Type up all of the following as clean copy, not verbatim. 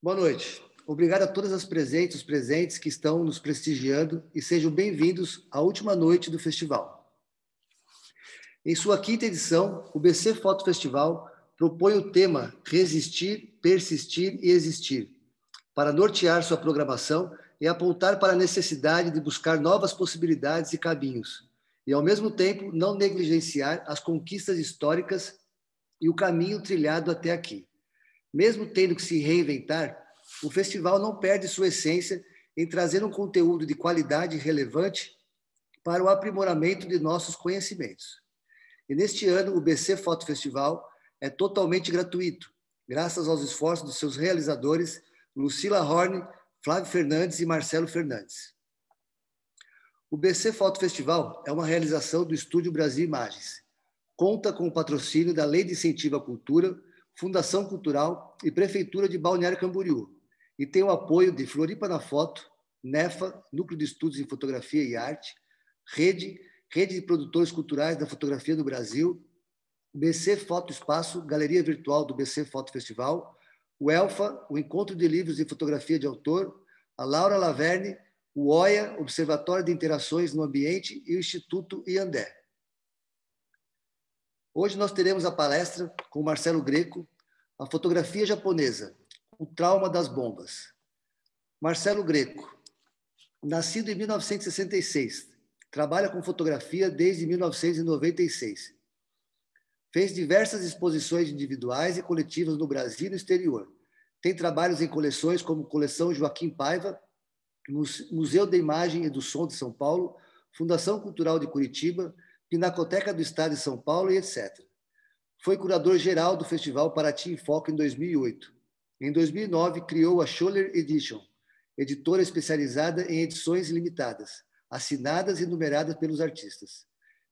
Boa noite. Obrigado a todas as presentes, os presentes que estão nos prestigiando e sejam bem-vindos à última noite do festival. Em sua quinta edição, o BC Foto Festival propõe o tema Resistir, Persistir e Existir, para nortear sua programação e apontar para a necessidade de buscar novas possibilidades e caminhos, e, ao mesmo tempo, não negligenciar as conquistas históricas e o caminho trilhado até aqui. Mesmo tendo que se reinventar, o festival não perde sua essência em trazer um conteúdo de qualidade relevante para o aprimoramento de nossos conhecimentos. E neste ano, o BC Foto Festival é totalmente gratuito, graças aos esforços dos seus realizadores, Lucila Horn, Flávio Fernandes e Marcelo Fernandes. O BC Foto Festival é uma realização do Estúdio Brasil Imagens. Conta com o patrocínio da Lei de Incentivo à Cultura, Fundação Cultural e Prefeitura de Balneário Camboriú, e tem o apoio de Floripa na Foto, NEFA, Núcleo de Estudos em Fotografia e Arte, Rede de Produtores Culturais da Fotografia do Brasil, BC Foto Espaço, Galeria Virtual do BC Foto Festival, o ELFA, o Encontro de Livros e Fotografia de Autor, a Laura Laverne, o OIA, Observatório de Interações no Ambiente, e o Instituto Iandé. Hoje nós teremos a palestra com Marcelo Greco, a fotografia japonesa, o trauma das bombas. Marcelo Greco, nascido em 1966, trabalha com fotografia desde 1996. Fez diversas exposições individuais e coletivas no Brasil e no exterior. Tem trabalhos em coleções como Coleção Joaquim Paiva, Museu da Imagem e do Som de São Paulo, Fundação Cultural de Curitiba, Pinacoteca do Estado de São Paulo e etc. Foi curador-geral do Festival Paraty em Foco em 2008. Em 2009, criou a Scholler Edition, editora especializada em edições limitadas, assinadas e numeradas pelos artistas.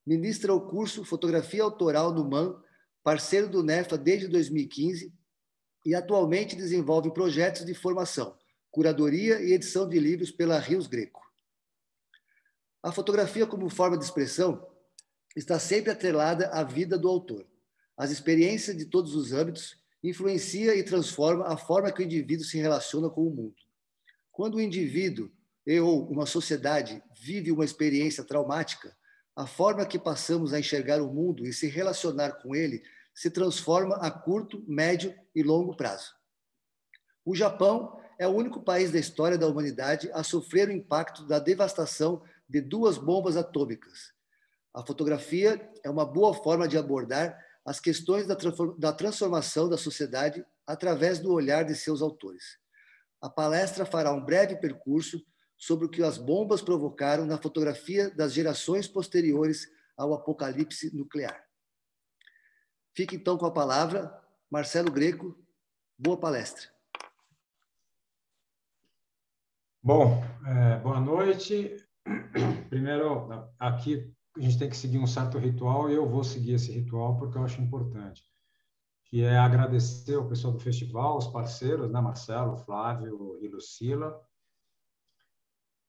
Ministra o curso Fotografia Autoral no MAN, parceiro do NEFA desde 2015, e atualmente desenvolve projetos de formação, curadoria e edição de livros pela Rios Greco. A fotografia como forma de expressão está sempre atrelada à vida do autor. As experiências de todos os âmbitos influencia e transforma a forma que o indivíduo se relaciona com o mundo. Quando o indivíduo ou uma sociedade vive uma experiência traumática, a forma que passamos a enxergar o mundo e se relacionar com ele se transforma a curto, médio e longo prazo. O Japão é o único país da história da humanidade a sofrer o impacto da devastação de 2 bombas atômicas. A fotografia é uma boa forma de abordar as questões da transformação da sociedade através do olhar de seus autores. A palestra fará um breve percurso sobre o que as bombas provocaram na fotografia das gerações posteriores ao apocalipse nuclear. Fique então com a palavra, Marcelo Greco. Boa palestra. Bom, boa noite. Primeiro, aqui a gente tem que seguir um certo ritual e eu vou seguir esse ritual porque eu acho importante, que é agradecer ao pessoal do festival, os parceiros, né, Marcelo, Flávio e Lucila,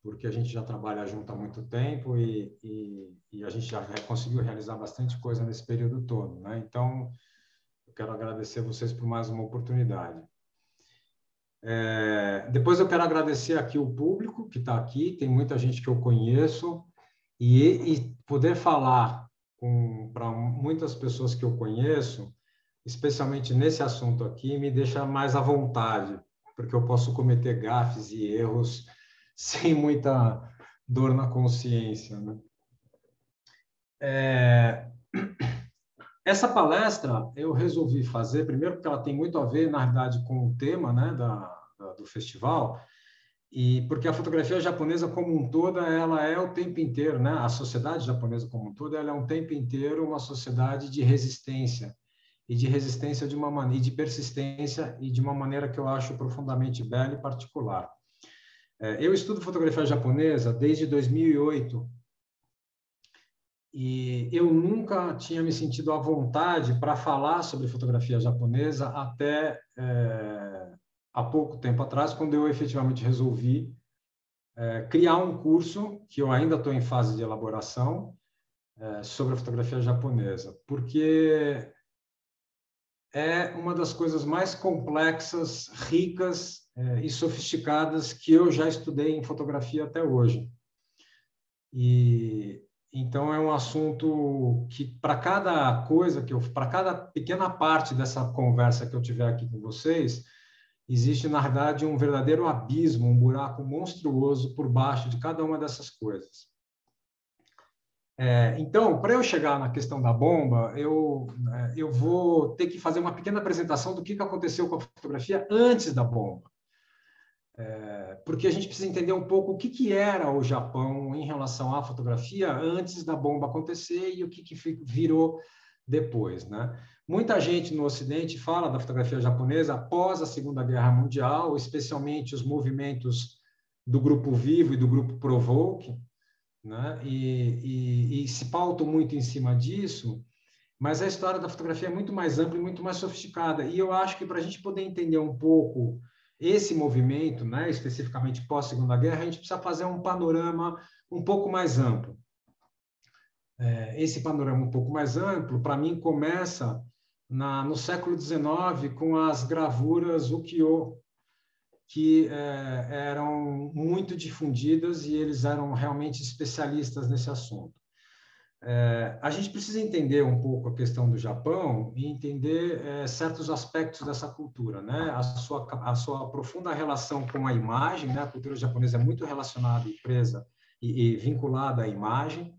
porque a gente já trabalha junto há muito tempo e a gente já conseguiu realizar bastante coisa nesse período todo, né? Então, eu quero agradecer vocês por mais uma oportunidade. Depois eu quero agradecer aqui o público que está aqui, tem muita gente que eu conheço, e poder falar para muitas pessoas que eu conheço, especialmente nesse assunto aqui, me deixa mais à vontade, porque eu posso cometer gafes e erros sem muita dor na consciência, né? Essa palestra eu resolvi fazer, primeiro porque ela tem muito a ver, na realidade, com o tema, né, do festival, e porque a fotografia japonesa como um todo, ela é o tempo inteiro, né, a sociedade japonesa como um todo, ela é um tempo inteiro uma sociedade de resistência, e de resistência de uma maneira, e de persistência, e de uma maneira que eu acho profundamente bela e particular. Eu estudo fotografia japonesa desde 2008, e eu nunca tinha me sentido à vontade para falar sobre fotografia japonesa até há pouco tempo atrás, quando eu efetivamente resolvi criar um curso, que eu ainda estou em fase de elaboração, sobre a fotografia japonesa, porque é uma das coisas mais complexas, ricas e sofisticadas que eu já estudei em fotografia até hoje. E então é um assunto que, para cada coisa para cada pequena parte dessa conversa que eu tiver aqui com vocês, existe, na verdade, um verdadeiro abismo, um buraco monstruoso por baixo de cada uma dessas coisas. Então, para eu chegar na questão da bomba, eu vou ter que fazer uma pequena apresentação do que aconteceu com a fotografia antes da bomba. Porque a gente precisa entender um pouco o que era o Japão em relação à fotografia antes da bomba acontecer e o que virou depois, né? Muita gente no Ocidente fala da fotografia japonesa após a Segunda Guerra Mundial, especialmente os movimentos do Grupo Vivo e do Grupo Provoke, né? E se pautam muito em cima disso, mas a história da fotografia é muito mais ampla e muito mais sofisticada. E eu acho que para a gente poder entender um pouco esse movimento, né, especificamente pós-Segunda Guerra, a gente precisa fazer um panorama um pouco mais amplo. Esse panorama um pouco mais amplo, para mim, começa no século XIX com as gravuras ukiyo, que eram muito difundidas e eles eram realmente especialistas nesse assunto. A gente precisa entender um pouco a questão do Japão e entender certos aspectos dessa cultura, né? A sua profunda relação com a imagem, né? A cultura japonesa é muito relacionada e presa e vinculada à imagem,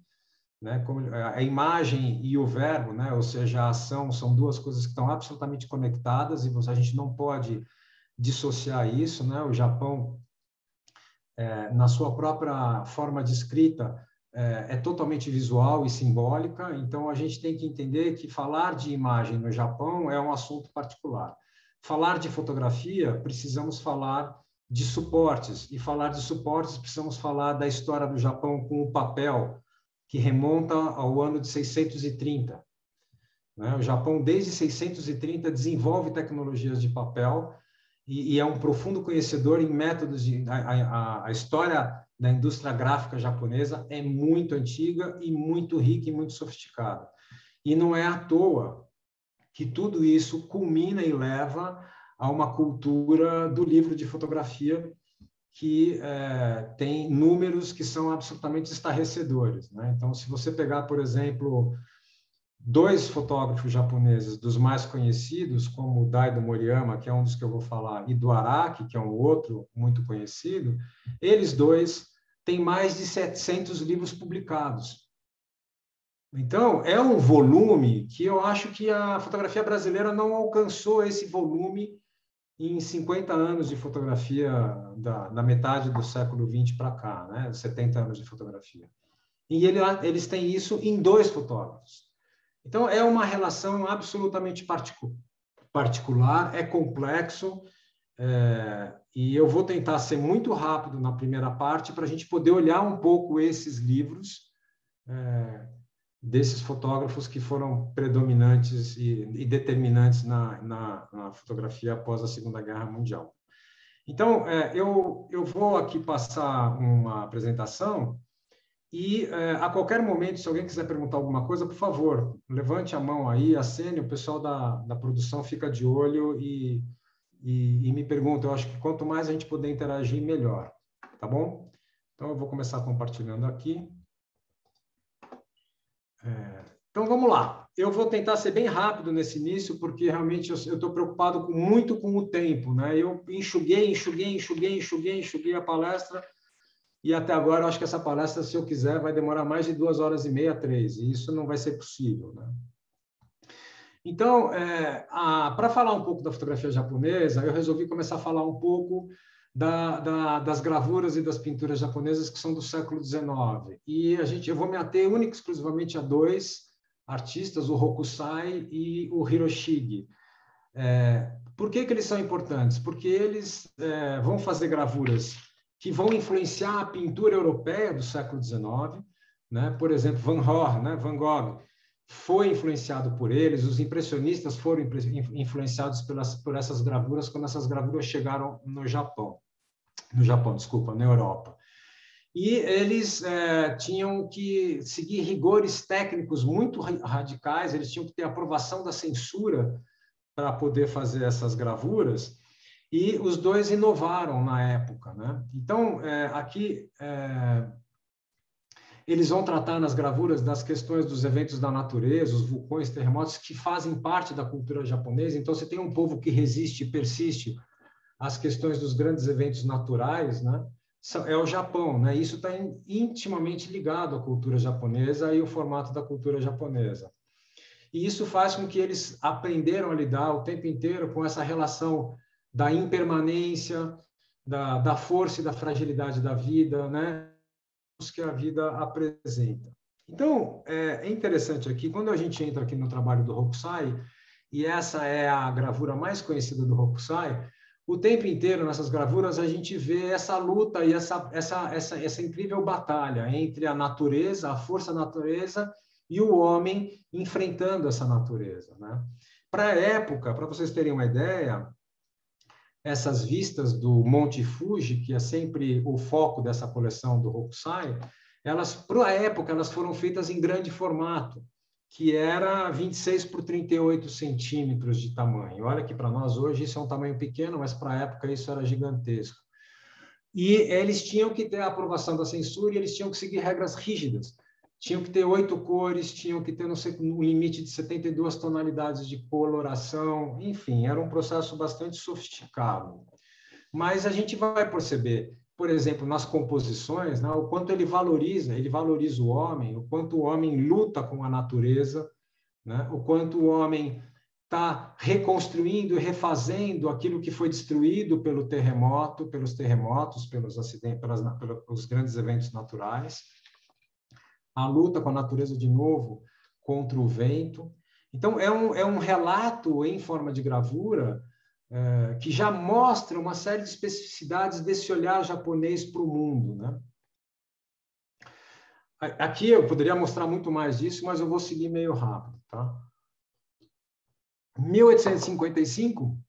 né? Como a imagem e o verbo, né? Ou seja, a ação, são duas coisas que estão absolutamente conectadas e a gente não pode dissociar isso, né? O Japão, na sua própria forma de escrita, é totalmente visual e simbólica, então a gente tem que entender que falar de imagem no Japão é um assunto particular. Falar de fotografia, precisamos falar de suportes, e falar de suportes, precisamos falar da história do Japão com o papel, que remonta ao ano de 630. Né? O Japão, desde 630, desenvolve tecnologias de papel e é um profundo conhecedor em métodos a história da indústria gráfica japonesa é muito antiga e muito rica e muito sofisticada. E não é à toa que tudo isso culmina e leva a uma cultura do livro de fotografia que tem números que são absolutamente estarrecedores, né? Então, se você pegar, por exemplo, dois fotógrafos japoneses dos mais conhecidos, como o Daido Moriyama, que é um dos que eu vou falar, e do Araki, que é um outro muito conhecido, eles dois têm mais de 700 livros publicados. Então, é um volume que eu acho que a fotografia brasileira não alcançou esse volume em 50 anos de fotografia da metade do século XX para cá, né? 70 anos de fotografia. E eles têm isso em dois fotógrafos. Então, é uma relação absolutamente particular, é complexo, e eu vou tentar ser muito rápido na primeira parte para a gente poder olhar um pouco esses livros desses fotógrafos que foram predominantes e determinantes na fotografia após a Segunda Guerra Mundial. Então, eu vou aqui passar uma apresentação e, a qualquer momento, se alguém quiser perguntar alguma coisa, por favor, levante a mão aí, acene, o pessoal da produção fica de olho e me pergunta. Eu acho que quanto mais a gente puder interagir, melhor. Tá bom? Então, eu vou começar compartilhando aqui. Então, vamos lá. Eu vou tentar ser bem rápido nesse início, porque realmente eu estou preocupado muito com o tempo, né? Eu enxuguei a palestra, e até agora eu acho que essa palestra, se eu quiser, vai demorar mais de 2h30, 3, e isso não vai ser possível, né? Então, para falar um pouco da fotografia japonesa, eu resolvi começar a falar um pouco das gravuras e das pinturas japonesas que são do século XIX. E eu vou me ater única e exclusivamente a dois artistas, o Hokusai e o Hiroshige. Por que eles são importantes? Porque eles vão fazer gravuras que vão influenciar a pintura europeia do século XIX, né? Por exemplo, Van Gogh foi influenciado por eles, os impressionistas foram influenciados por essas gravuras quando essas gravuras chegaram na Europa. E eles tinham que seguir rigores técnicos muito radicais, eles tinham que ter aprovação da censura para poder fazer essas gravuras. E os dois inovaram na época, né? Então, eles vão tratar nas gravuras das questões dos eventos da natureza, os vulcões, terremotos, que fazem parte da cultura japonesa. Então, você tem um povo que resiste e persiste às questões dos grandes eventos naturais, né? É o Japão, né? Isso está intimamente ligado à cultura japonesa e o formato da cultura japonesa. E isso faz com que eles aprenderam a lidar o tempo inteiro com essa relação da impermanência, da força e da fragilidade da vida, né? Que a vida apresenta. Então, é interessante aqui, quando a gente entra aqui no trabalho do Hokusai, e essa é a gravura mais conhecida do Hokusai, o tempo inteiro nessas gravuras a gente vê essa luta e essa incrível batalha entre a natureza, a força da natureza e o homem enfrentando essa natureza, né? Para a época, para vocês terem uma ideia, essas vistas do Monte Fuji, que é sempre o foco dessa coleção do Hokusai, elas, para a época, elas foram feitas em grande formato, que era 26 por 38 centímetros de tamanho. Olha que para nós hoje isso é um tamanho pequeno, mas para a época isso era gigantesco. E eles tinham que ter a aprovação da censura e eles tinham que seguir regras rígidas. Tinham que ter 8 cores, tinham que ter um limite de 72 tonalidades de coloração, enfim, era um processo bastante sofisticado. Mas a gente vai perceber, por exemplo, nas composições, né, o quanto ele valoriza o homem, o quanto o homem luta com a natureza, né, o quanto o homem está reconstruindo e refazendo aquilo que foi destruído pelo terremoto, pelos terremotos, pelos acidentes, pelos grandes eventos naturais. A luta com a natureza de novo contra o vento. Então, é um relato em forma de gravura que já mostra uma série de especificidades desse olhar japonês para o mundo, né? Aqui eu poderia mostrar muito mais disso, mas eu vou seguir meio rápido, tá? 1855,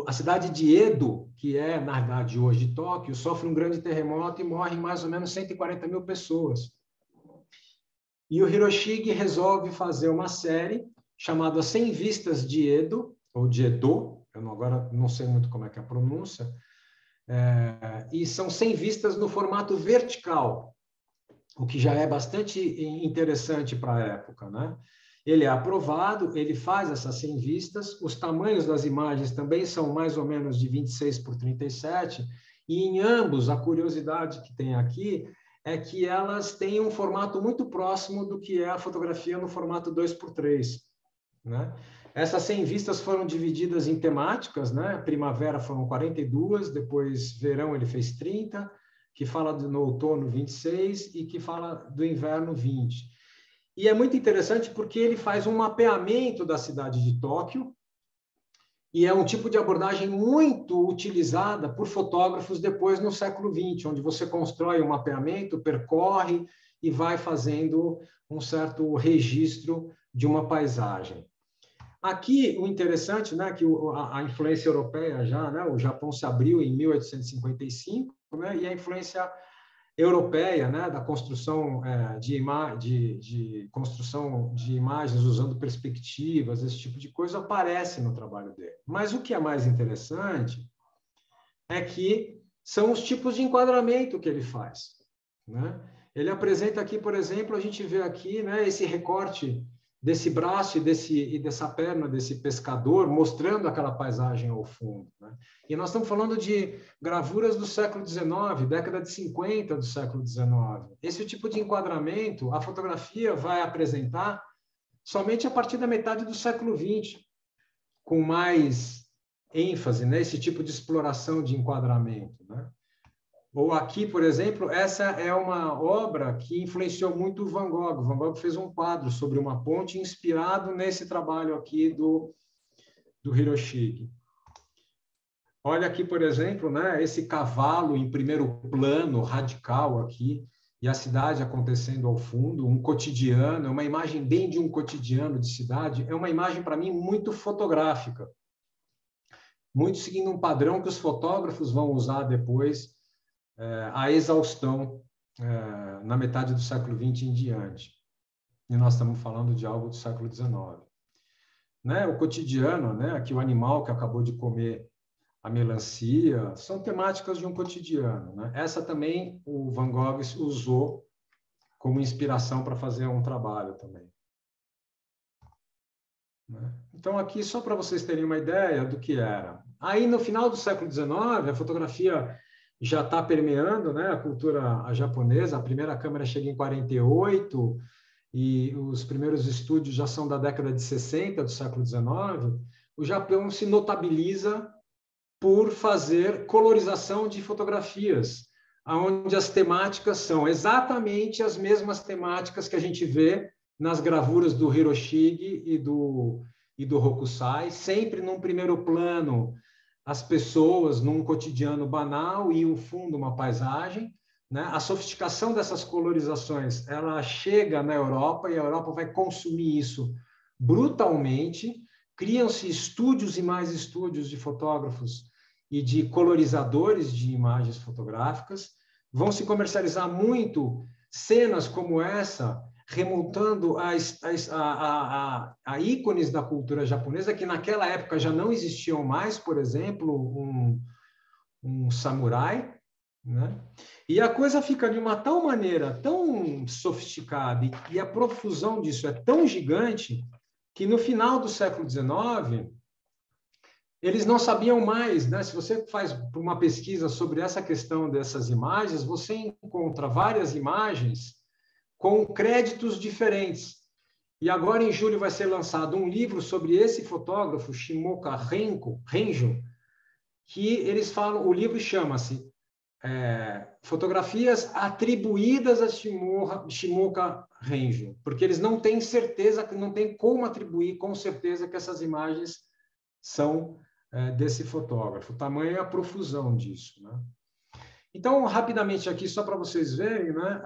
a cidade de Edo, que é, na verdade, hoje Tóquio, sofre um grande terremoto e morrem mais ou menos 140 mil pessoas. E o Hiroshige resolve fazer uma série chamada 100 Vistas de Edo, ou de Edo, eu agora não sei muito como é que é a pronúncia, e são 100 vistas no formato vertical, o que já é bastante interessante para a época, né? Ele é aprovado, ele faz essas 100 vistas, os tamanhos das imagens também são mais ou menos de 26 por 37, e em ambos, a curiosidade que tem aqui é que elas têm um formato muito próximo do que é a fotografia no formato 2x3, né? Essas 100 vistas foram divididas em temáticas, né? Primavera foram 42, depois verão ele fez 30, que fala no outono 26 e que fala do inverno 20. E é muito interessante porque ele faz um mapeamento da cidade de Tóquio e é um tipo de abordagem muito utilizada por fotógrafos depois no século XX, onde você constrói um mapeamento, percorre e vai fazendo um certo registro de uma paisagem. Aqui, o interessante, né, que a influência europeia já, né, o Japão se abriu em 1855, né, e a influência europeia, né, da construção de construção de imagens usando perspectivas, esse tipo de coisa aparece no trabalho dele. Mas o que é mais interessante é que são os tipos de enquadramento que ele faz, né? Ele apresenta aqui, por exemplo, a gente vê aqui, né, esse recorte desse braço e dessa perna desse pescador, mostrando aquela paisagem ao fundo, né? E nós estamos falando de gravuras do século XIX, década de 50 do século XIX. Esse tipo de enquadramento, a fotografia vai apresentar somente a partir da metade do século XX, com mais ênfase nesse tipo de exploração de enquadramento, né? Ou aqui, por exemplo, essa é uma obra que influenciou muito o Van Gogh. Van Gogh fez um quadro sobre uma ponte inspirado nesse trabalho aqui do Hiroshige. Olha aqui, por exemplo, né, esse cavalo em primeiro plano, radical aqui, e a cidade acontecendo ao fundo, um cotidiano, uma imagem bem de um cotidiano de cidade. É uma imagem, para mim, muito fotográfica, muito seguindo um padrão que os fotógrafos vão usar depois a exaustão na metade do século XX em diante. E nós estamos falando de algo do século XIX. Né? O cotidiano, né? Aqui o animal que acabou de comer a melancia, são temáticas de um cotidiano, né? Essa também o Van Gogh usou como inspiração para fazer um trabalho também. Então, aqui, só para vocês terem uma ideia do que era. Aí, no final do século XIX, a fotografia já está permeando, né, a cultura japonesa. A primeira câmera chega em 48 e os primeiros estúdios já são da década de 60 do século XIX. O Japão se notabiliza por fazer colorização de fotografias, onde as temáticas são exatamente as mesmas temáticas que a gente vê nas gravuras do Hiroshige e do Hokusai, sempre num primeiro plano as pessoas num cotidiano banal e um fundo, uma paisagem, né? A sofisticação dessas colorizações, ela chega na Europa e a Europa vai consumir isso brutalmente. Criam-se estúdios e mais estúdios de fotógrafos e de colorizadores de imagens fotográficas. Vão se comercializar muito cenas como essa, remontando a ícones da cultura japonesa, que naquela época já não existiam mais, por exemplo, um samurai, né? E a coisa fica de uma tal maneira, tão sofisticada, e a profusão disso é tão gigante, que no final do século XIX, eles não sabiam mais, né? Se você faz uma pesquisa sobre essa questão dessas imagens, você encontra várias imagens com créditos diferentes. E agora, em julho, vai ser lançado um livro sobre esse fotógrafo, Shimoka Renjo, que eles falam, o livro chama-se Fotografias atribuídas a Shimoka Renjo, porque eles não têm certeza, não tem como atribuir com certeza que essas imagens são desse fotógrafo. Tamanha a profusão disso, né? Então, rapidamente aqui, só para vocês verem, né?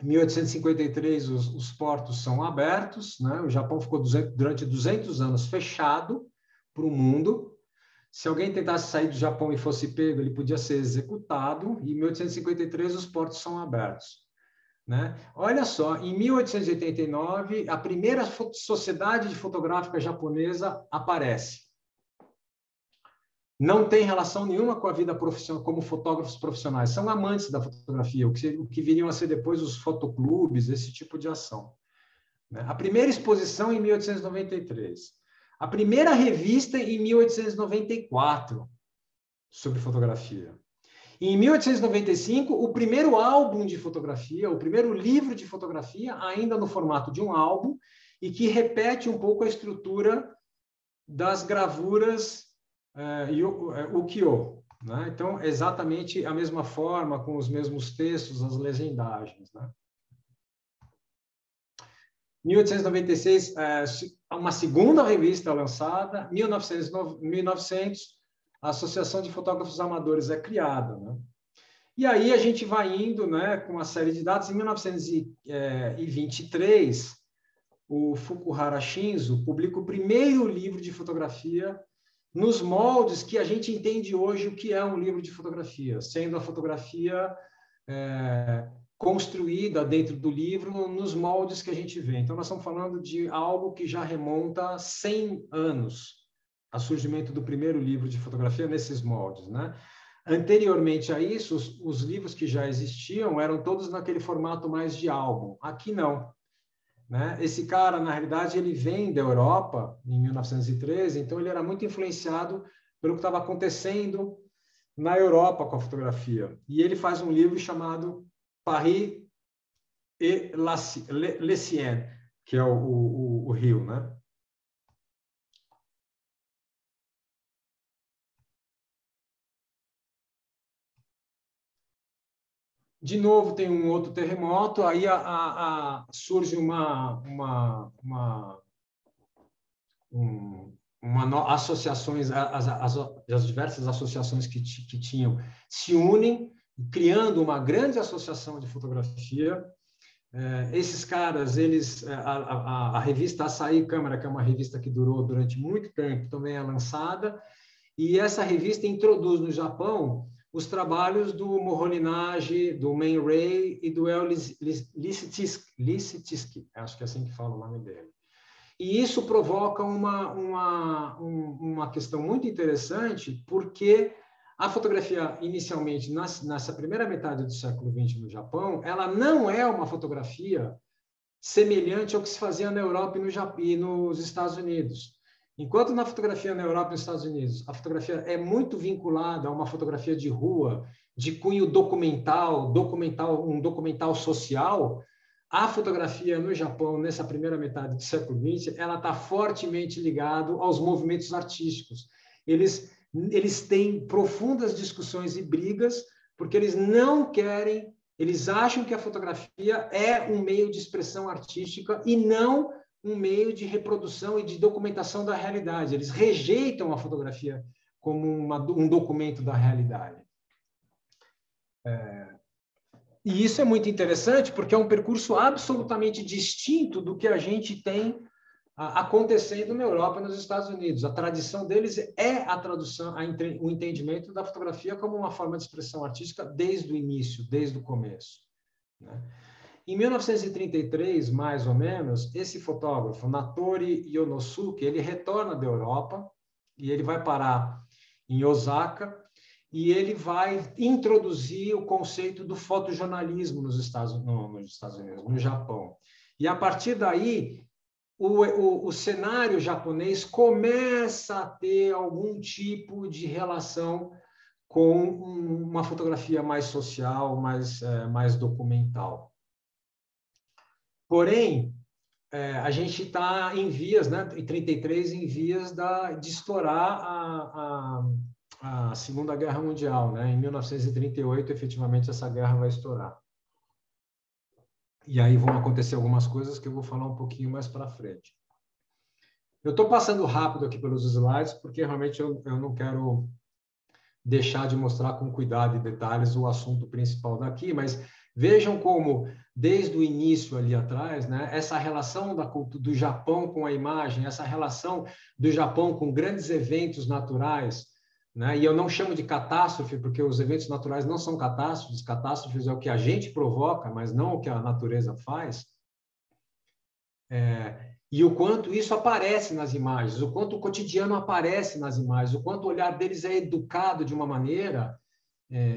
Em 1853, os portos são abertos, né? O Japão ficou durante 200 anos fechado para o mundo. Se alguém tentasse sair do Japão e fosse pego, ele podia ser executado. E em 1853, os portos são abertos, né? Olha só, em 1889, a primeira sociedade fotográfica japonesa aparece. Não tem relação nenhuma com a vida profissional, como fotógrafos profissionais. São amantes da fotografia, o que viriam a ser depois os fotoclubes, esse tipo de ação. A primeira exposição em 1893. A primeira revista em 1894 sobre fotografia. E em 1895, o primeiro álbum de fotografia, o primeiro livro de fotografia, ainda no formato de um álbum, e que repete um pouco a estrutura das gravuras ukiyo, né? Então, exatamente a mesma forma, com os mesmos textos, as legendagens, né? 1896, uma segunda revista lançada. 1900, a Associação de Fotógrafos Amadores é criada, né? E aí a gente vai indo, né, com uma série de dados. Em 1923, o Fukuhara Shinzo publica o primeiro livro de fotografia nos moldes que a gente entende hoje o que é um livro de fotografia, sendo a fotografia construída dentro do livro nos moldes que a gente vê. Então, nós estamos falando de algo que já remonta a 100 anos, ao surgimento do primeiro livro de fotografia nesses moldes, né? Anteriormente a isso, os livros que já existiam eram todos naquele formato mais de álbum. Aqui não, né? Esse cara, na realidade, ele vem da Europa, em 1913, então ele era muito influenciado pelo que estava acontecendo na Europa com a fotografia. E ele faz um livro chamado Paris et le Sien, que é o Rio, né? De novo, tem um outro terremoto, aí surge associações, as diversas associações que tinham se unem, criando uma grande associação de fotografia. Esses caras, a revista Asahi Câmara, que é uma revista que durou durante muito tempo, também é lançada, e essa revista introduz no Japão os trabalhos do Moholy-Nagy, do Man Ray e do El Lissitzky, acho que é assim que fala o nome dele. E isso provoca uma questão muito interessante, porque a fotografia, inicialmente, nessa primeira metade do século XX no Japão, ela não é uma fotografia semelhante ao que se fazia na Europa e nos Estados Unidos. Enquanto na fotografia na Europa e nos Estados Unidos, a fotografia é muito vinculada a uma fotografia de rua, de cunho documental, um documental social, a fotografia no Japão, nessa primeira metade do século XX, ela está fortemente ligada aos movimentos artísticos. Eles têm profundas discussões e brigas, porque eles não querem, eles acham que a fotografia é um meio de expressão artística e não um meio de reprodução e de documentação da realidade. Eles rejeitam a fotografia como um documento da realidade. E isso é muito interessante, porque é um percurso absolutamente distinto do que a gente tem acontecendo na Europa e nos Estados Unidos. A tradição deles é a tradução, o entendimento da fotografia como uma forma de expressão artística desde o início, desde o começo, né? Em 1933, mais ou menos, esse fotógrafo, Natori Yonosuke, ele retorna da Europa e ele vai parar em Osaka e ele vai introduzir o conceito do fotojornalismo nos Estados Unidos, no Japão. E, a partir daí, o cenário japonês começa a ter algum tipo de relação com uma fotografia mais social, mais documental. Porém, a gente está em vias, né, em 33, em vias de estourar a Segunda Guerra Mundial, né? Em 1938, efetivamente, essa guerra vai estourar. E aí vão acontecer algumas coisas que eu vou falar um pouquinho mais para frente. Eu estou passando rápido aqui pelos slides, porque realmente eu não quero deixar de mostrar com cuidado e detalhes o assunto principal daqui, mas vejam como, desde o início ali atrás, né, essa relação do Japão com a imagem, essa relação do Japão com grandes eventos naturais, né, e eu não chamo de catástrofe, porque os eventos naturais não são catástrofes, catástrofes é o que a gente provoca, mas não o que a natureza faz, e o quanto isso aparece nas imagens, o quanto o cotidiano aparece nas imagens, o quanto o olhar deles é educado de uma maneira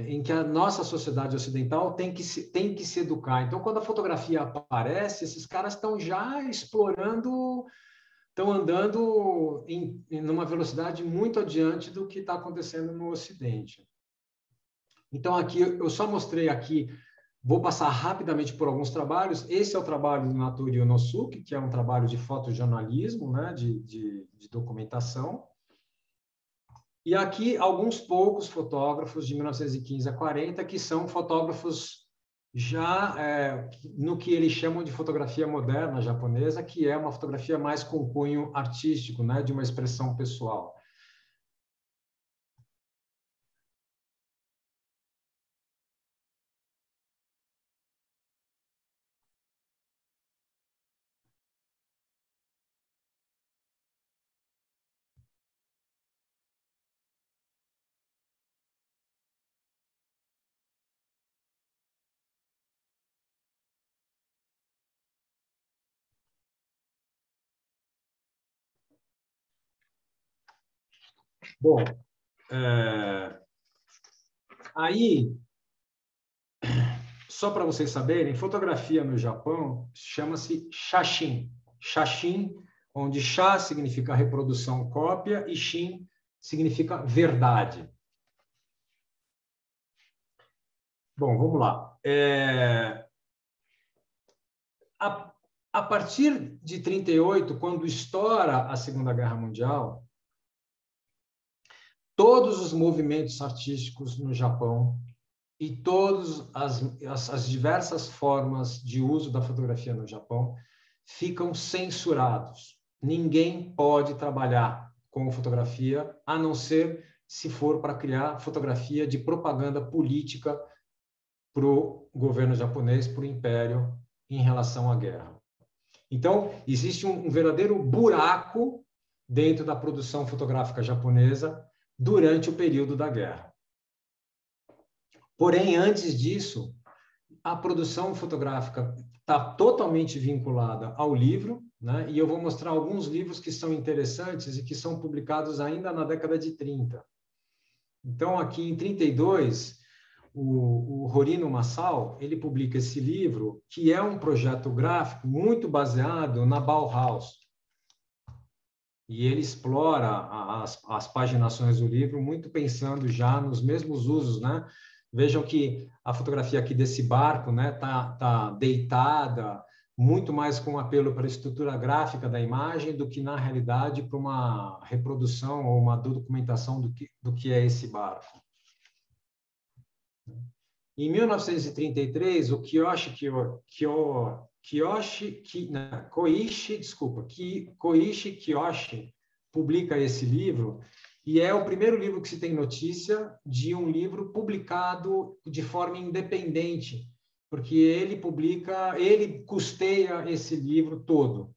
em que a nossa sociedade ocidental tem que se educar. Então, quando a fotografia aparece, esses caras estão já explorando, estão andando numa velocidade muito adiante do que está acontecendo no Ocidente. Então, aqui eu só mostrei aqui, vou passar rapidamente por alguns trabalhos. Esse é o trabalho do Natori Yonosuke, que é um trabalho de fotojornalismo, né, de documentação. E aqui, alguns poucos fotógrafos de 1915 a 40, que são fotógrafos já no que eles chamam de fotografia moderna japonesa, que é uma fotografia mais com cunho artístico, né, de uma expressão pessoal. Bom, aí, só para vocês saberem, fotografia no Japão chama-se shashin. Shashin, onde sha significa reprodução, cópia, e shin significa verdade. Bom, vamos lá. A partir de 38, quando estoura a Segunda Guerra Mundial, todos os movimentos artísticos no Japão e todas as diversas formas de uso da fotografia no Japão ficam censurados. Ninguém pode trabalhar com fotografia, a não ser se for para criar fotografia de propaganda política para o governo japonês, para o império, em relação à guerra. Então, existe um verdadeiro buraco dentro da produção fotográfica japonesa durante o período da guerra. Porém, antes disso, a produção fotográfica está totalmente vinculada ao livro, né? E eu vou mostrar alguns livros que são interessantes e que são publicados ainda na década de 30. Então, aqui em 32, o Horino Massal, ele publica esse livro, que é um projeto gráfico muito baseado na Bauhaus. E ele explora as paginações do livro, muito pensando já nos mesmos usos, né? Vejam que a fotografia aqui desse barco, né, tá deitada, muito mais com apelo para a estrutura gráfica da imagem do que, na realidade, para uma reprodução ou uma documentação do que é esse barco. Em 1933, o Koichi Kiyoshi publica esse livro, e é o primeiro livro que se tem notícia de um livro publicado de forma independente, porque ele custeia esse livro todo.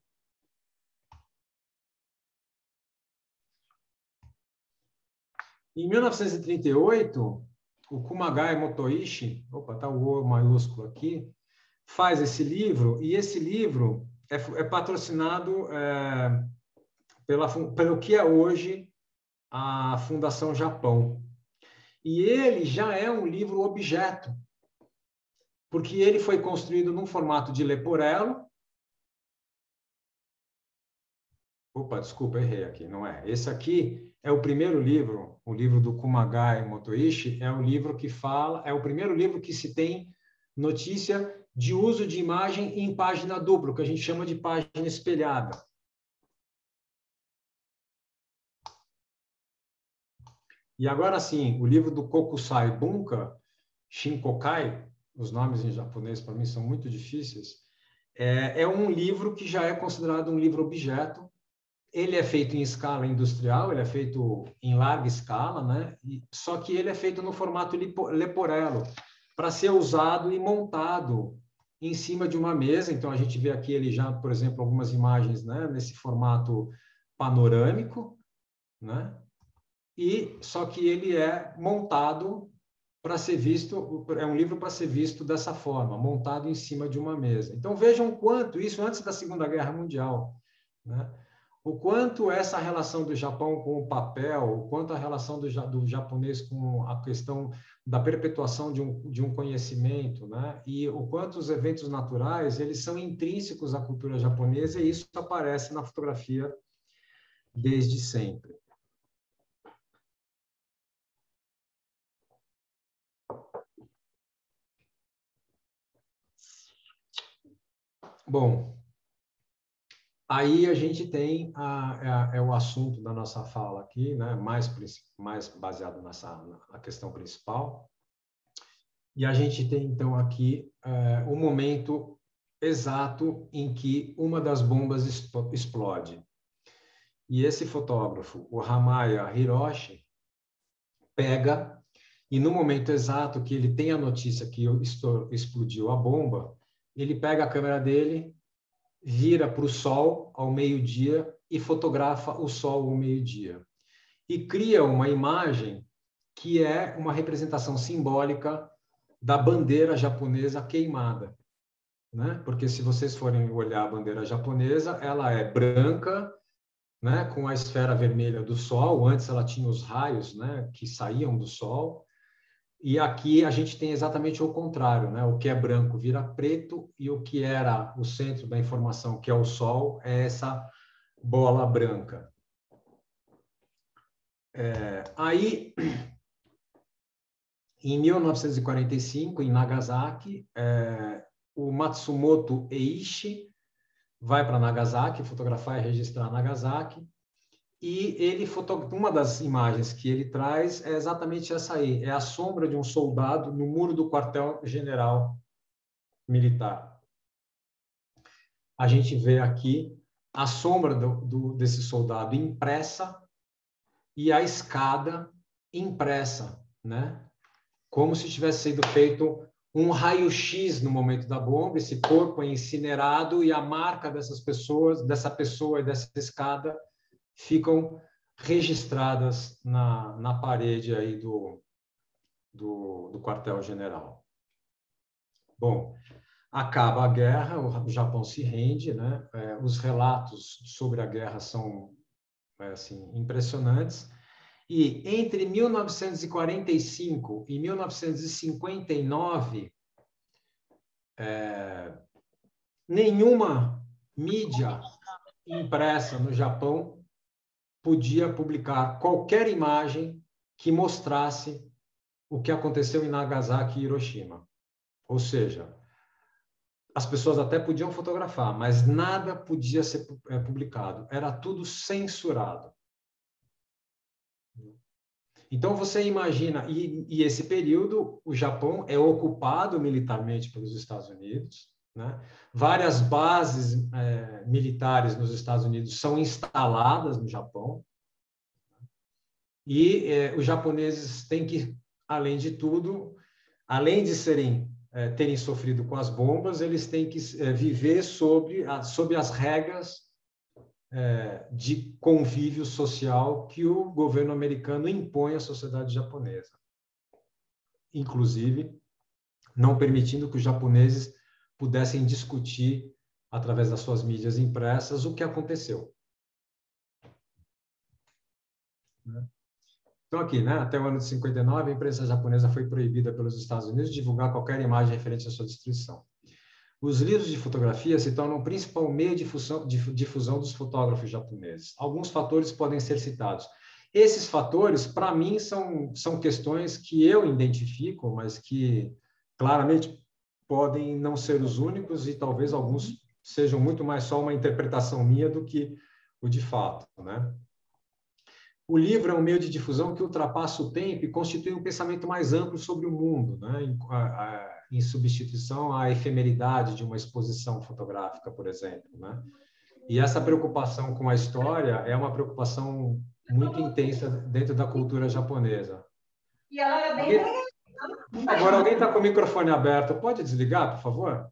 Em 1938, o Kumagai Motoishi, tá o O maiúsculo aqui, faz esse livro, e esse livro é patrocinado pelo que é hoje a Fundação Japão. E ele já é um livro objeto, porque ele foi construído num formato de leporello. Desculpa, errei aqui, não é. Esse aqui é o primeiro livro, o livro do Kumagai Motoishi, é o livro que fala, é o primeiro livro que se tem notícia de uso de imagem em página dupla, que a gente chama de página espelhada. E agora sim, o livro do Kokusai Bunka, Shinkokai, os nomes em japonês para mim são muito difíceis, é um livro que já é considerado um livro objeto. Ele é feito em escala industrial, ele é feito em larga escala, né? Só que ele é feito no formato leporello, para ser usado e montado em cima de uma mesa. Então, a gente vê aqui ele já, por exemplo, algumas imagens, né, nesse formato panorâmico, né? E só que ele é montado para ser visto, é um livro para ser visto dessa forma, montado em cima de uma mesa. Então, vejam quanto isso antes da Segunda Guerra Mundial, né? O quanto essa relação do Japão com o papel, o quanto a relação do japonês com a questão da perpetuação de um conhecimento, né? E o quanto os eventos naturais eles são intrínsecos à cultura japonesa, e isso aparece na fotografia desde sempre. Bom, aí a gente tem o assunto da nossa fala aqui, né? mais baseado na questão principal. E a gente tem, então, aqui o momento exato em que uma das bombas explode. E esse fotógrafo, o Hamaya Hiroshi, pega, e no momento exato que ele tem a notícia que explodiu a bomba, ele pega a câmera dele, vira para o sol ao meio-dia e fotografa o sol ao meio-dia. E cria uma imagem que é uma representação simbólica da bandeira japonesa queimada, né? Porque se vocês forem olhar a bandeira japonesa, ela é branca, né, com a esfera vermelha do sol. Antes ela tinha os raios, né, que saíam do sol. E aqui a gente tem exatamente o contrário, né? O que é branco vira preto, e o que era o centro da informação, que é o sol, é essa bola branca. Aí, em 1945, em Nagasaki, o Matsumoto Eiichi vai para Nagasaki, fotografar e registrar Nagasaki, e uma das imagens que ele traz é exatamente essa aí, é a sombra de um soldado no muro do quartel-general militar. A gente vê aqui a sombra desse soldado impressa e a escada impressa, né? Como se tivesse sido feito um raio-x no momento da bomba. Esse corpo é incinerado e a marca dessa pessoa e dessa escada ficam registradas na parede aí do quartel-general. Bom, acaba a guerra, o Japão se rende, né? Os relatos sobre a guerra são assim, impressionantes. E entre 1945 e 1959, nenhuma mídia impressa no Japão podia publicar qualquer imagem que mostrasse o que aconteceu em Nagasaki e Hiroshima. Ou seja, as pessoas até podiam fotografar, mas nada podia ser publicado. Era tudo censurado. Então, você imagina, e esse período, o Japão é ocupado militarmente pelos Estados Unidos, né? Várias bases militares nos Estados Unidos são instaladas no Japão, e os japoneses têm que, além de tudo, além de terem sofrido com as bombas, eles têm que viver sob as regras de convívio social que o governo americano impõe à sociedade japonesa. Inclusive, não permitindo que os japoneses pudessem discutir, através das suas mídias impressas, o que aconteceu. Então, aqui, né, até o ano de 59, a imprensa japonesa foi proibida pelos Estados Unidos de divulgar qualquer imagem referente à sua destruição. Os livros de fotografia se tornam o principal meio de difusão dos fotógrafos japoneses. Alguns fatores podem ser citados. Esses fatores, para mim, são questões que eu identifico, mas que claramente podem não ser os únicos e talvez alguns sejam muito mais só uma interpretação minha do que o de fato, né? O livro é um meio de difusão que ultrapassa o tempo e constitui um pensamento mais amplo sobre o mundo, né? Em substituição à efemeridade de uma exposição fotográfica, por exemplo, né? E essa preocupação com a história é uma preocupação muito intensa dentro da cultura japonesa. Agora, alguém está com o microfone aberto, pode desligar, por favor?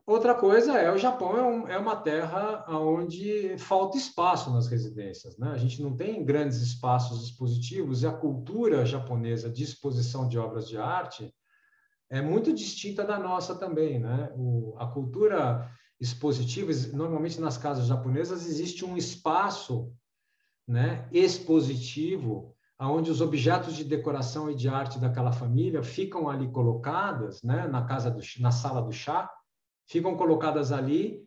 Outra coisa o Japão é uma terra onde falta espaço nas residências, né? A gente não tem grandes espaços expositivos e a cultura japonesa de exposição de obras de arte é muito distinta da nossa também, né? A cultura expositiva, normalmente nas casas japonesas existe um espaço, né, expositivo, onde os objetos de decoração e de arte daquela família ficam ali colocadas, né, na sala do chá, ficam colocadas ali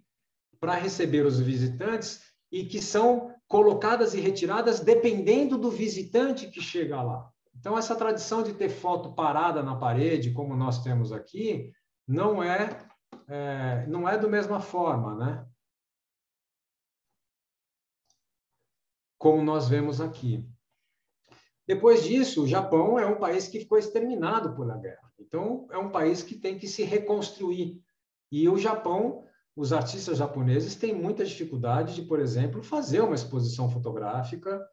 para receber os visitantes e que são colocadas e retiradas dependendo do visitante que chega lá. Então, essa tradição de ter foto parada na parede, como nós temos aqui, não é da mesma forma, né? Como nós vemos aqui. Depois disso, o Japão é um país que ficou exterminado pela guerra. Então, é um país que tem que se reconstruir. E o Japão, os artistas japoneses têm muita dificuldade de, por exemplo, fazer uma exposição fotográfica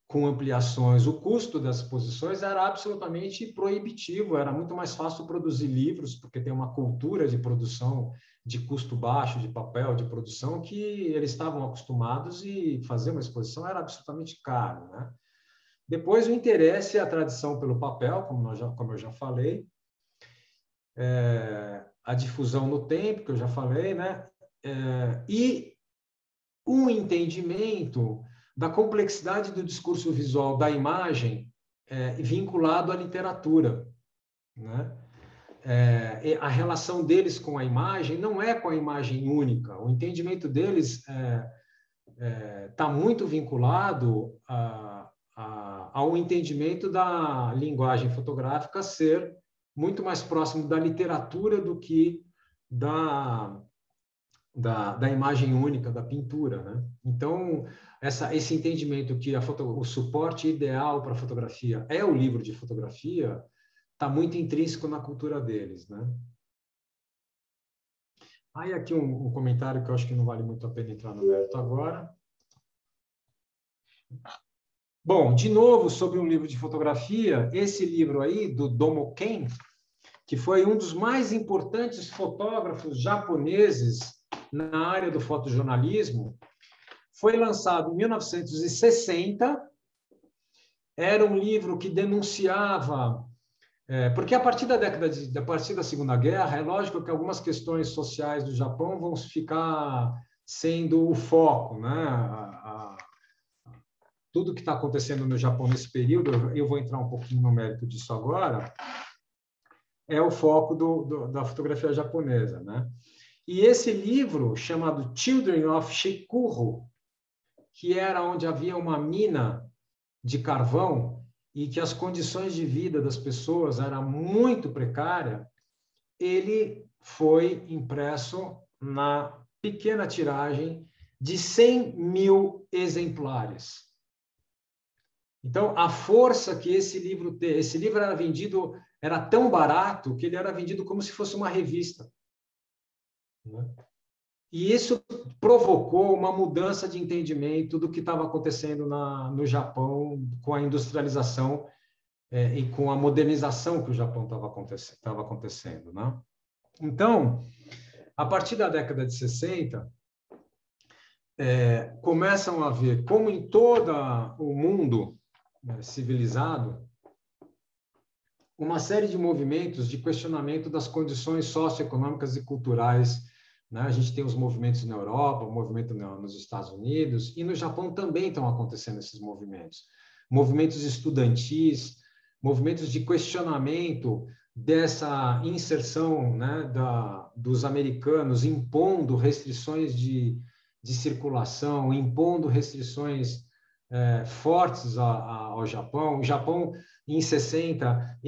com ampliações. O custo das exposições era absolutamente proibitivo, era muito mais fácil produzir livros, porque tem uma cultura de produção de custo baixo, de papel, de produção, que eles estavam acostumados e fazer uma exposição era absolutamente caro, né? Depois, o interesse e a tradição pelo papel, como eu já falei, a difusão no tempo, que eu já falei, né? E um entendimento da complexidade do discurso visual da imagem vinculado à literatura, né? A relação deles com a imagem não é com a imagem única. O entendimento deles está muito vinculado ao entendimento da linguagem fotográfica ser muito mais próximo da literatura do que da imagem única, da pintura, né? Então, esse entendimento que o suporte ideal para a fotografia é o livro de fotografia está muito intrínseco na cultura deles, né? Aí aqui um comentário que eu acho que não vale muito a pena entrar no mérito agora. Bom, de novo, sobre um livro de fotografia, esse livro aí, do Domo Ken, que foi um dos mais importantes fotógrafos japoneses na área do fotojornalismo, foi lançado em 1960 Era um livro que denunciava... porque a partir a partir da Segunda Guerra, é lógico que algumas questões sociais do Japão vão ficar sendo o foco, né? Tudo que está acontecendo no Japão nesse período, eu vou entrar um pouquinho no mérito disso agora, é o foco da fotografia japonesa, né? E esse livro, chamado Children of Shikuho, que era onde havia uma mina de carvão e que as condições de vida das pessoas era muito precária, ele foi impresso na pequena tiragem de 100 mil exemplares. Então, a força que esse livro tem, esse livro era vendido, era tão barato que ele era vendido como se fosse uma revista, né? E isso provocou uma mudança de entendimento do que estava acontecendo no Japão com a industrialização e com a modernização que o Japão estava acontecendo, né? Então, a partir da década de 60, começam a ver, como em todo o mundo civilizado, uma série de movimentos de questionamento das condições socioeconômicas e culturais, né? A gente tem os movimentos na Europa, o movimento nos Estados Unidos, e no Japão também estão acontecendo esses movimentos. Movimentos estudantis, movimentos de questionamento dessa inserção, né, dos americanos impondo restrições de circulação, impondo restrições fortes ao Japão. O Japão, em 60,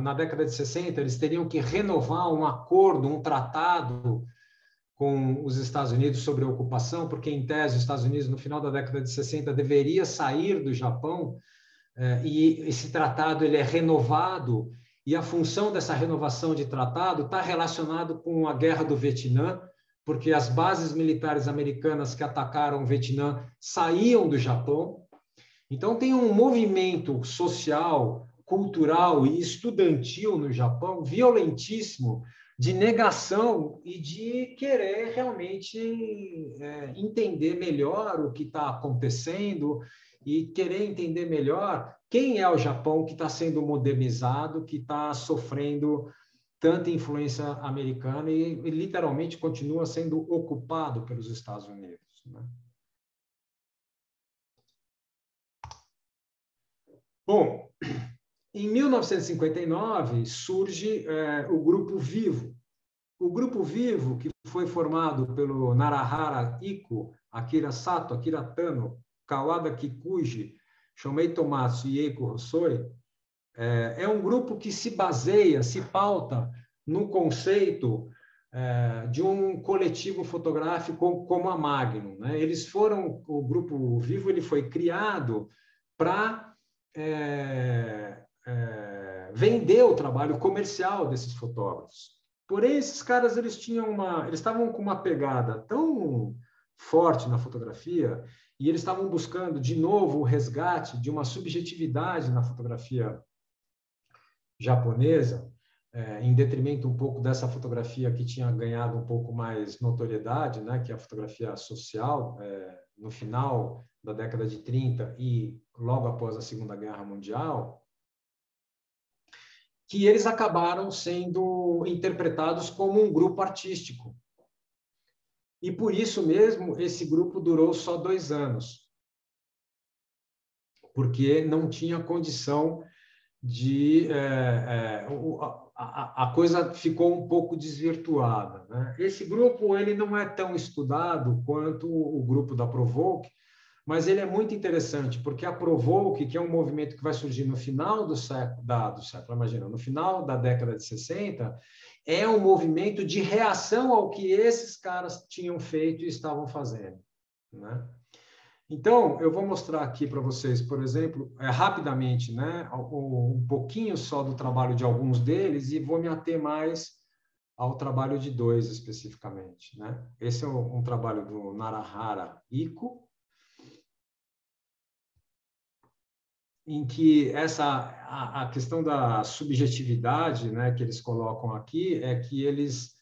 na década de 60, eles teriam que renovar um acordo, um tratado com os Estados Unidos sobre a ocupação, porque, em tese, os Estados Unidos, no final da década de 60, deveria sair do Japão, e esse tratado ele é renovado, e a função dessa renovação de tratado está relacionado com a Guerra do Vietnã, porque as bases militares americanas que atacaram o Vietnã saíam do Japão. Então, tem um movimento social, cultural e estudantil no Japão violentíssimo, de negação e de querer realmente entender melhor o que está acontecendo e querer entender melhor quem é o Japão que está sendo modernizado, que está sofrendo tanta influência americana e literalmente continua sendo ocupado pelos Estados Unidos, né? Bom, em 1959 surge o Grupo Vivo. O Grupo Vivo, que foi formado pelo Narahara Iko, Akira Sato, Akira Tano, Kawada Kikuji, Shomei Tomatsu e Eiko Hossoi, é um grupo que se baseia, se pauta no conceito de um coletivo fotográfico como a Magnum, né? Eles foram, o Grupo Vivo ele foi criado para vender o trabalho comercial desses fotógrafos. Porém, esses caras eles estavam com uma pegada tão forte na fotografia e eles estavam buscando de novo o resgate de uma subjetividade na fotografia japonesa, em detrimento um pouco dessa fotografia que tinha ganhado um pouco mais notoriedade, né, que é a fotografia social, no final da década de 30 e logo após a Segunda Guerra Mundial, que eles acabaram sendo interpretados como um grupo artístico. E por isso mesmo esse grupo durou só 2 anos, porque não tinha condição de... a coisa ficou um pouco desvirtuada, né? Esse grupo ele não é tão estudado quanto o grupo da Provoke, mas ele é muito interessante, porque a Provoke, que é um movimento que vai surgir no final do século, imagina, no final da década de 60, é um movimento de reação ao que esses caras tinham feito e estavam fazendo, né? Então, eu vou mostrar aqui para vocês, por exemplo, rapidamente, né, um pouquinho só do trabalho de alguns deles e vou me ater mais ao trabalho de 2 especificamente, né? Esse é um trabalho do Narahara Iko, em que a questão da subjetividade, né, que eles colocam aqui é que eles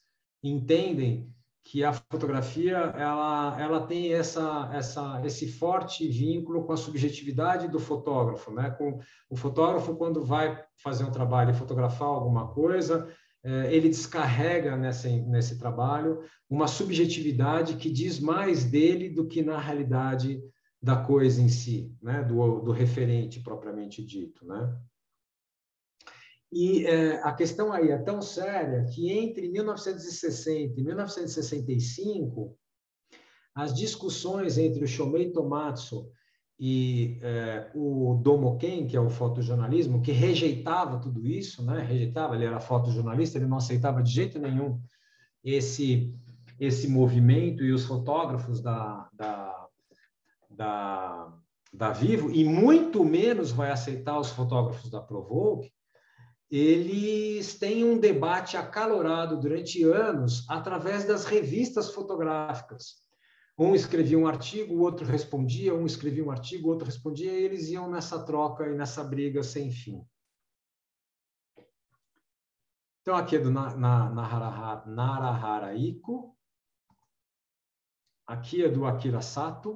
entendem que a fotografia ela tem esse forte vínculo com a subjetividade do fotógrafo, né? Com o fotógrafo, quando vai fazer um trabalho e fotografar alguma coisa, ele descarrega nesse trabalho uma subjetividade que diz mais dele do que na realidade da coisa em si, né? Do referente propriamente dito, né? E a questão aí é tão séria que entre 1960 e 1965, as discussões entre o Shomei Tomatsu e o Domo Ken, que é o fotojornalismo, que rejeitava tudo isso, né? Rejeitava, ele era fotojornalista, ele não aceitava de jeito nenhum esse movimento e os fotógrafos da Vivo, e muito menos vai aceitar os fotógrafos da Provoke. Eles têm um debate acalorado durante anos através das revistas fotográficas. Um escrevia um artigo, o outro respondia, um escrevia um artigo, o outro respondia, e eles iam nessa troca e nessa briga sem fim. Então, aqui é do Narahara Iko. Aqui é do Akira Sato.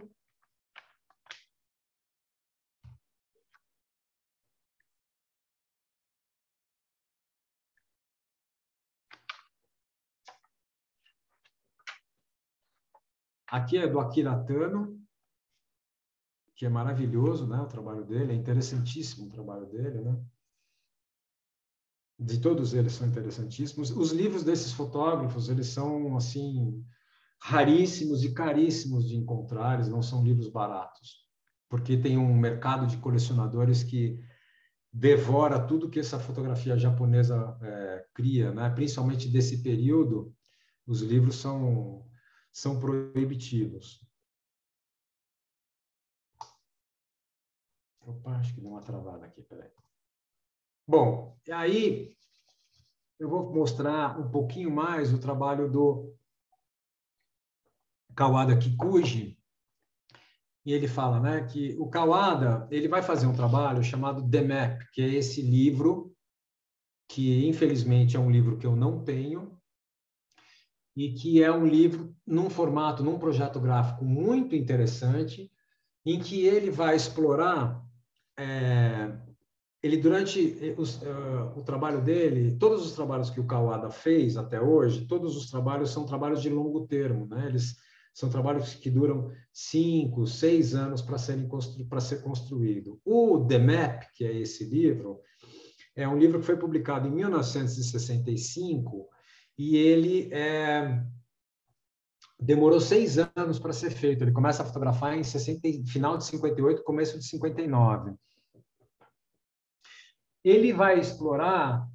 Aqui é do Akira Tano, que é maravilhoso, né, o trabalho dele, é interessantíssimo o trabalho dele, né? De todos eles são interessantíssimos. Os livros desses fotógrafos, eles são, assim, raríssimos e caríssimos de encontrar, eles não são livros baratos, porque tem um mercado de colecionadores que devora tudo que essa fotografia japonesa cria, né? Principalmente desse período, os livros são proibitivos. Opa, acho que deu uma travada aqui, peraí. Bom, e aí eu vou mostrar um pouquinho mais o trabalho do Kawada Kikuji, e ele fala, né, que o Kawada, ele vai fazer um trabalho chamado The Map, que é esse livro, que infelizmente é um livro que eu não tenho, e que é um livro num formato, num projeto gráfico muito interessante, em que ele vai explorar, ele durante o trabalho dele, todos os trabalhos que o Kawada fez até hoje, todos os trabalhos são trabalhos de longo termo, né? Eles são trabalhos que duram 5, 6 anos para ser construído. O The Map, que é esse livro, é um livro que foi publicado em 1965 e ele demorou 6 anos para ser feito. Ele começa a fotografar em final de 58, começo de 59. Ele vai explorar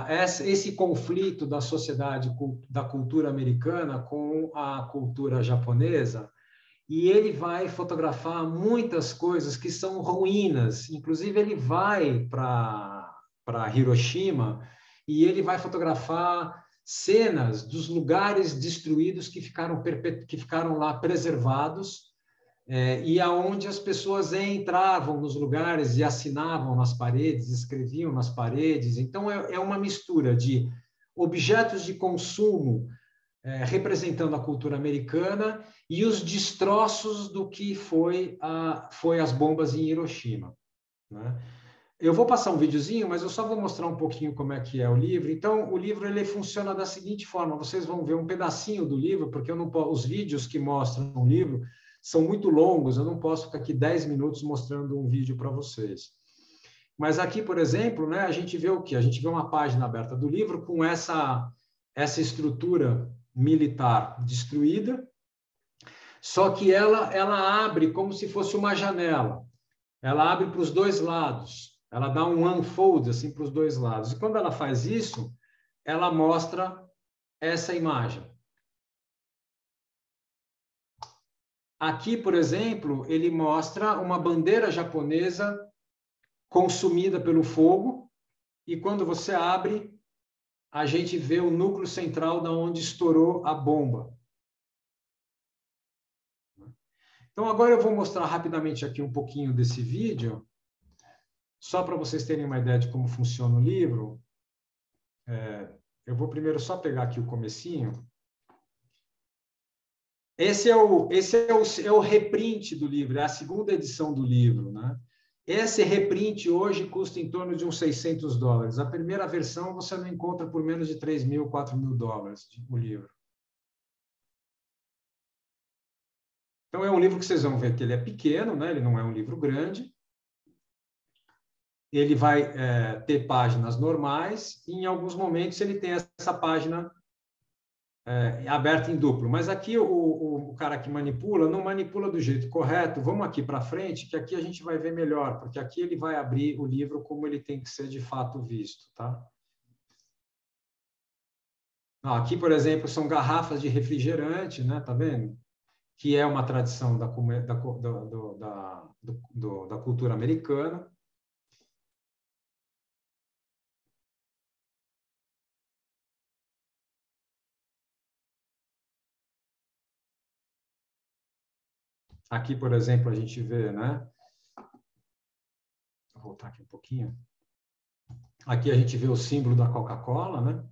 esse conflito da sociedade, da cultura americana com a cultura japonesa, e ele vai fotografar muitas coisas que são ruínas. Inclusive, ele vai para Hiroshima e ele vai fotografar cenas dos lugares destruídos que ficaram lá preservados, e aonde as pessoas entravam nos lugares e assinavam nas paredes, escreviam nas paredes. Então, é uma mistura de objetos de consumo representando a cultura americana e os destroços do que foi as bombas em Hiroshima, né? Eu vou passar um videozinho, mas eu só vou mostrar um pouquinho como é que é o livro. Então, o livro ele funciona da seguinte forma: vocês vão ver um pedacinho do livro, porque os vídeos que mostram o livro são muito longos, eu não posso ficar aqui 10 minutos mostrando um vídeo para vocês. Mas aqui, por exemplo, né, a gente vê o quê? A gente vê uma página aberta do livro com essa estrutura militar destruída, só que ela abre como se fosse uma janela. Ela abre para os dois lados. Ela dá um unfold assim para os dois lados. E quando ela faz isso, ela mostra essa imagem. Aqui, por exemplo, ele mostra uma bandeira japonesa consumida pelo fogo, e quando você abre, a gente vê o núcleo central da onde estourou a bomba. Então, agora eu vou mostrar rapidamente aqui um pouquinho desse vídeo, só para vocês terem uma ideia de como funciona o livro. Eu vou primeiro só pegar aqui o comecinho. Esse é o reprint do livro, é a segunda edição do livro, né? Esse reprint hoje custa em torno de uns $600. A primeira versão você não encontra por menos de $3.000, $4.000 o livro. Então, é um livro que vocês vão ver que ele é pequeno, né? Ele não é um livro grande. Ele vai ter páginas normais e, em alguns momentos, ele tem essa página aberta em duplo. Mas aqui o cara que manipula, não manipula do jeito correto. Vamos aqui para frente, que aqui a gente vai ver melhor, porque aqui ele vai abrir o livro como ele tem que ser de fato visto, tá? Aqui, por exemplo, são garrafas de refrigerante, né? Tá vendo? Que é uma tradição da cultura americana. Aqui, por exemplo, a gente vê, né? Vou voltar aqui um pouquinho. Aqui a gente vê o símbolo da Coca-Cola, né?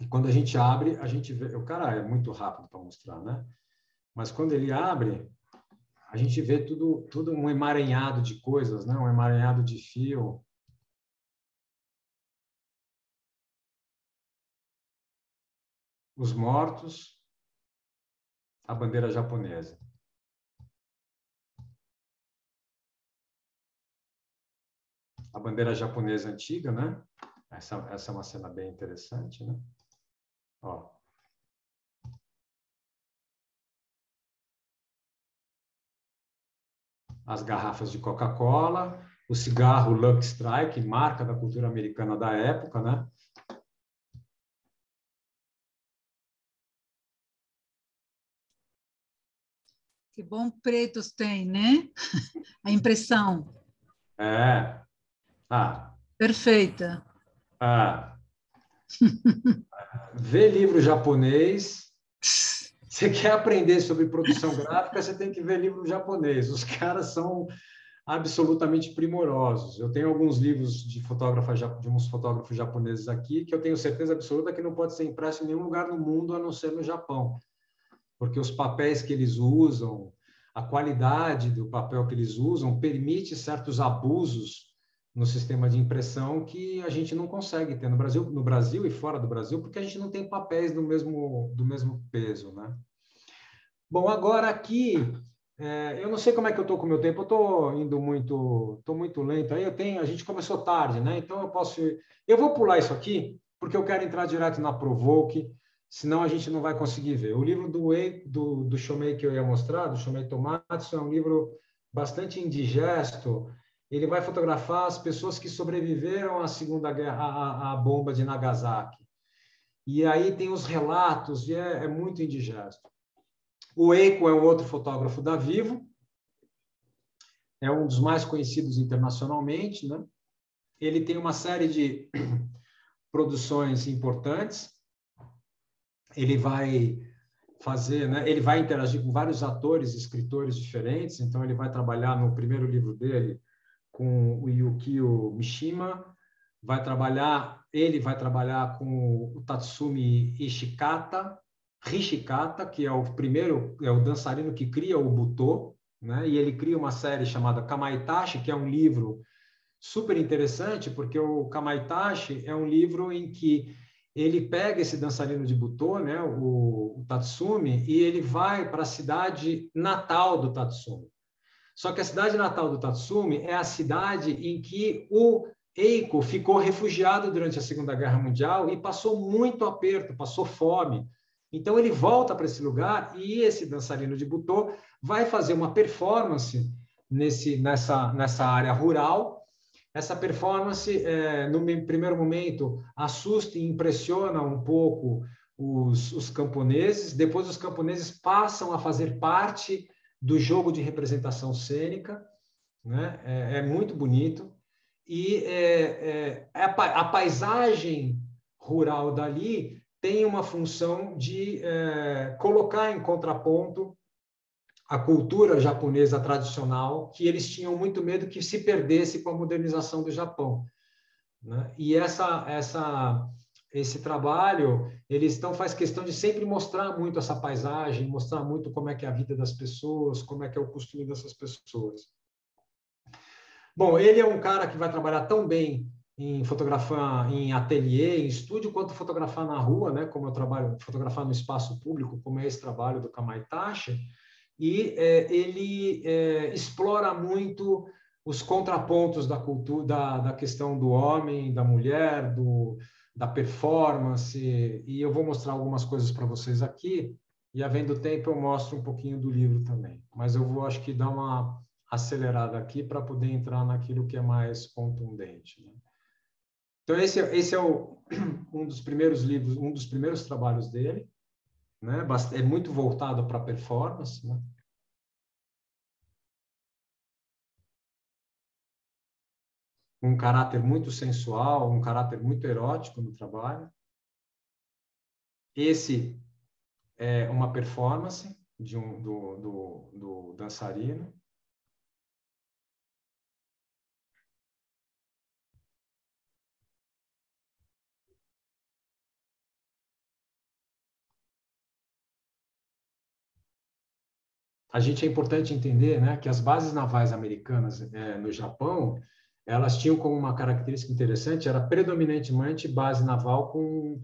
E quando a gente abre, a gente vê... O cara é muito rápido para mostrar, né? Mas quando ele abre, a gente vê tudo um emaranhado de coisas, né? Um emaranhado de fio. Os mortos, a bandeira japonesa. A bandeira japonesa antiga, né? Essa é uma cena bem interessante, né? Ó. As garrafas de Coca-Cola, o cigarro Lucky Strike, marca da cultura americana da época, né? Que bom pretos tem, né? A impressão. Perfeita. Vê livro japonês. Você quer aprender sobre produção gráfica, você tem que ver livro japonês. Os caras são absolutamente primorosos. Eu tenho alguns livros de uns fotógrafos japoneses aqui que eu tenho certeza absoluta que não pode ser impresso em nenhum lugar no mundo a não ser no Japão, porque os papéis que eles usam, a qualidade do papel que eles usam permite certos abusos no sistema de impressão que a gente não consegue ter no Brasil e fora do Brasil, porque a gente não tem papéis do mesmo peso, né? Bom, agora aqui, eu não sei como é que eu estou com o meu tempo, eu estou muito lento. Aí a gente começou tarde, né? Então eu vou pular isso aqui, porque eu quero entrar direto na Provoke, senão a gente não vai conseguir ver. O livro do Shomei que eu ia mostrar, do Shomei Tomatsu, é um livro bastante indigesto. Ele vai fotografar as pessoas que sobreviveram à Segunda Guerra, à bomba de Nagasaki. E aí tem os relatos, e é muito indigesto. O Eiko é um outro fotógrafo da Vivo, é um dos mais conhecidos internacionalmente, né? Ele tem uma série de produções importantes. Ele vai fazer, né? Ele vai interagir com vários atores, escritores diferentes. Então ele vai trabalhar no primeiro livro dele com o Yukio Mishima, ele vai trabalhar com o Tatsumi Hishikata, que é o dançarino que cria o Butô, né? E ele cria uma série chamada Kamaitachi, que é um livro super interessante, porque o Kamaitachi é um livro em que ele pega esse dançarino de Butô, né, o Tatsumi, e ele vai para a cidade natal do Tatsumi. Só que a cidade natal do Tatsumi é a cidade em que o Eiko ficou refugiado durante a Segunda Guerra Mundial e passou muito aperto, passou fome. Então ele volta para esse lugar e esse dançarino de Butô vai fazer uma performance nessa área rural. Essa performance, no primeiro momento, assusta e impressiona um pouco os camponeses. Depois os camponeses passam a fazer parte do jogo de representação cênica, né? É muito bonito. E a paisagem rural dali tem uma função de colocar em contraponto a cultura japonesa tradicional, que eles tinham muito medo que se perdesse com a modernização do Japão, né? E esse trabalho, eles faz questão de sempre mostrar muito essa paisagem, mostrar muito como é que é a vida das pessoas, como é que é o costume dessas pessoas. Bom, ele é um cara que vai trabalhar tão bem em fotografar em ateliê, em estúdio, quanto fotografar na rua, né? Como eu trabalho, fotografar no espaço público, como é esse trabalho do Kamaitachi, e ele explora muito os contrapontos da cultura, da questão do homem, da mulher, da performance, e eu vou mostrar algumas coisas para vocês aqui, e havendo tempo eu mostro um pouquinho do livro também, mas eu vou, acho que, dar uma acelerada aqui para poder entrar naquilo que é mais contundente, né? Então, esse é um dos primeiros livros, um dos primeiros trabalhos dele, né? É muito voltado para a performance, né? Um caráter muito sensual, um caráter muito erótico no trabalho. Esse é uma performance do dançarino. A gente é importante entender, né, que as bases navais americanas no Japão, elas tinham como uma característica interessante, era predominantemente base naval com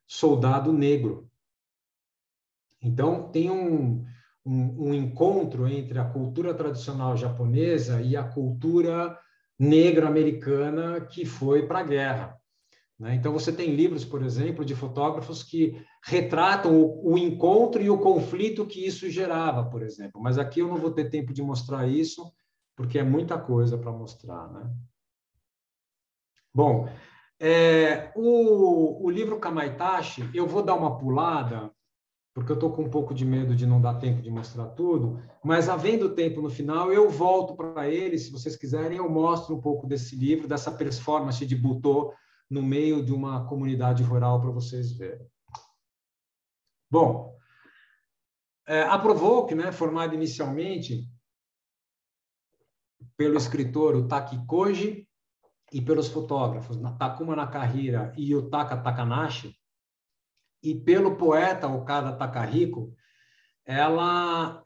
soldado negro. Então, tem um encontro entre a cultura tradicional japonesa e a cultura negra americana que foi para a guerra, né? Então, você tem livros, por exemplo, de fotógrafos que retratam o encontro e o conflito que isso gerava, por exemplo. Mas aqui eu não vou ter tempo de mostrar isso, porque é muita coisa para mostrar, né? Bom, o livro Kamaitachi, eu vou dar uma pulada, porque eu estou com um pouco de medo de não dar tempo de mostrar tudo, mas havendo tempo no final, eu volto para ele, se vocês quiserem, eu mostro um pouco desse livro, dessa performance de Butô no meio de uma comunidade rural para vocês verem. Bom, a Provoke, né, formada inicialmente pelo escritor Utaki Koji e pelos fotógrafos Takuma Nakahira e Yutaka Takanashi, e pelo poeta Okada Takahiko, ela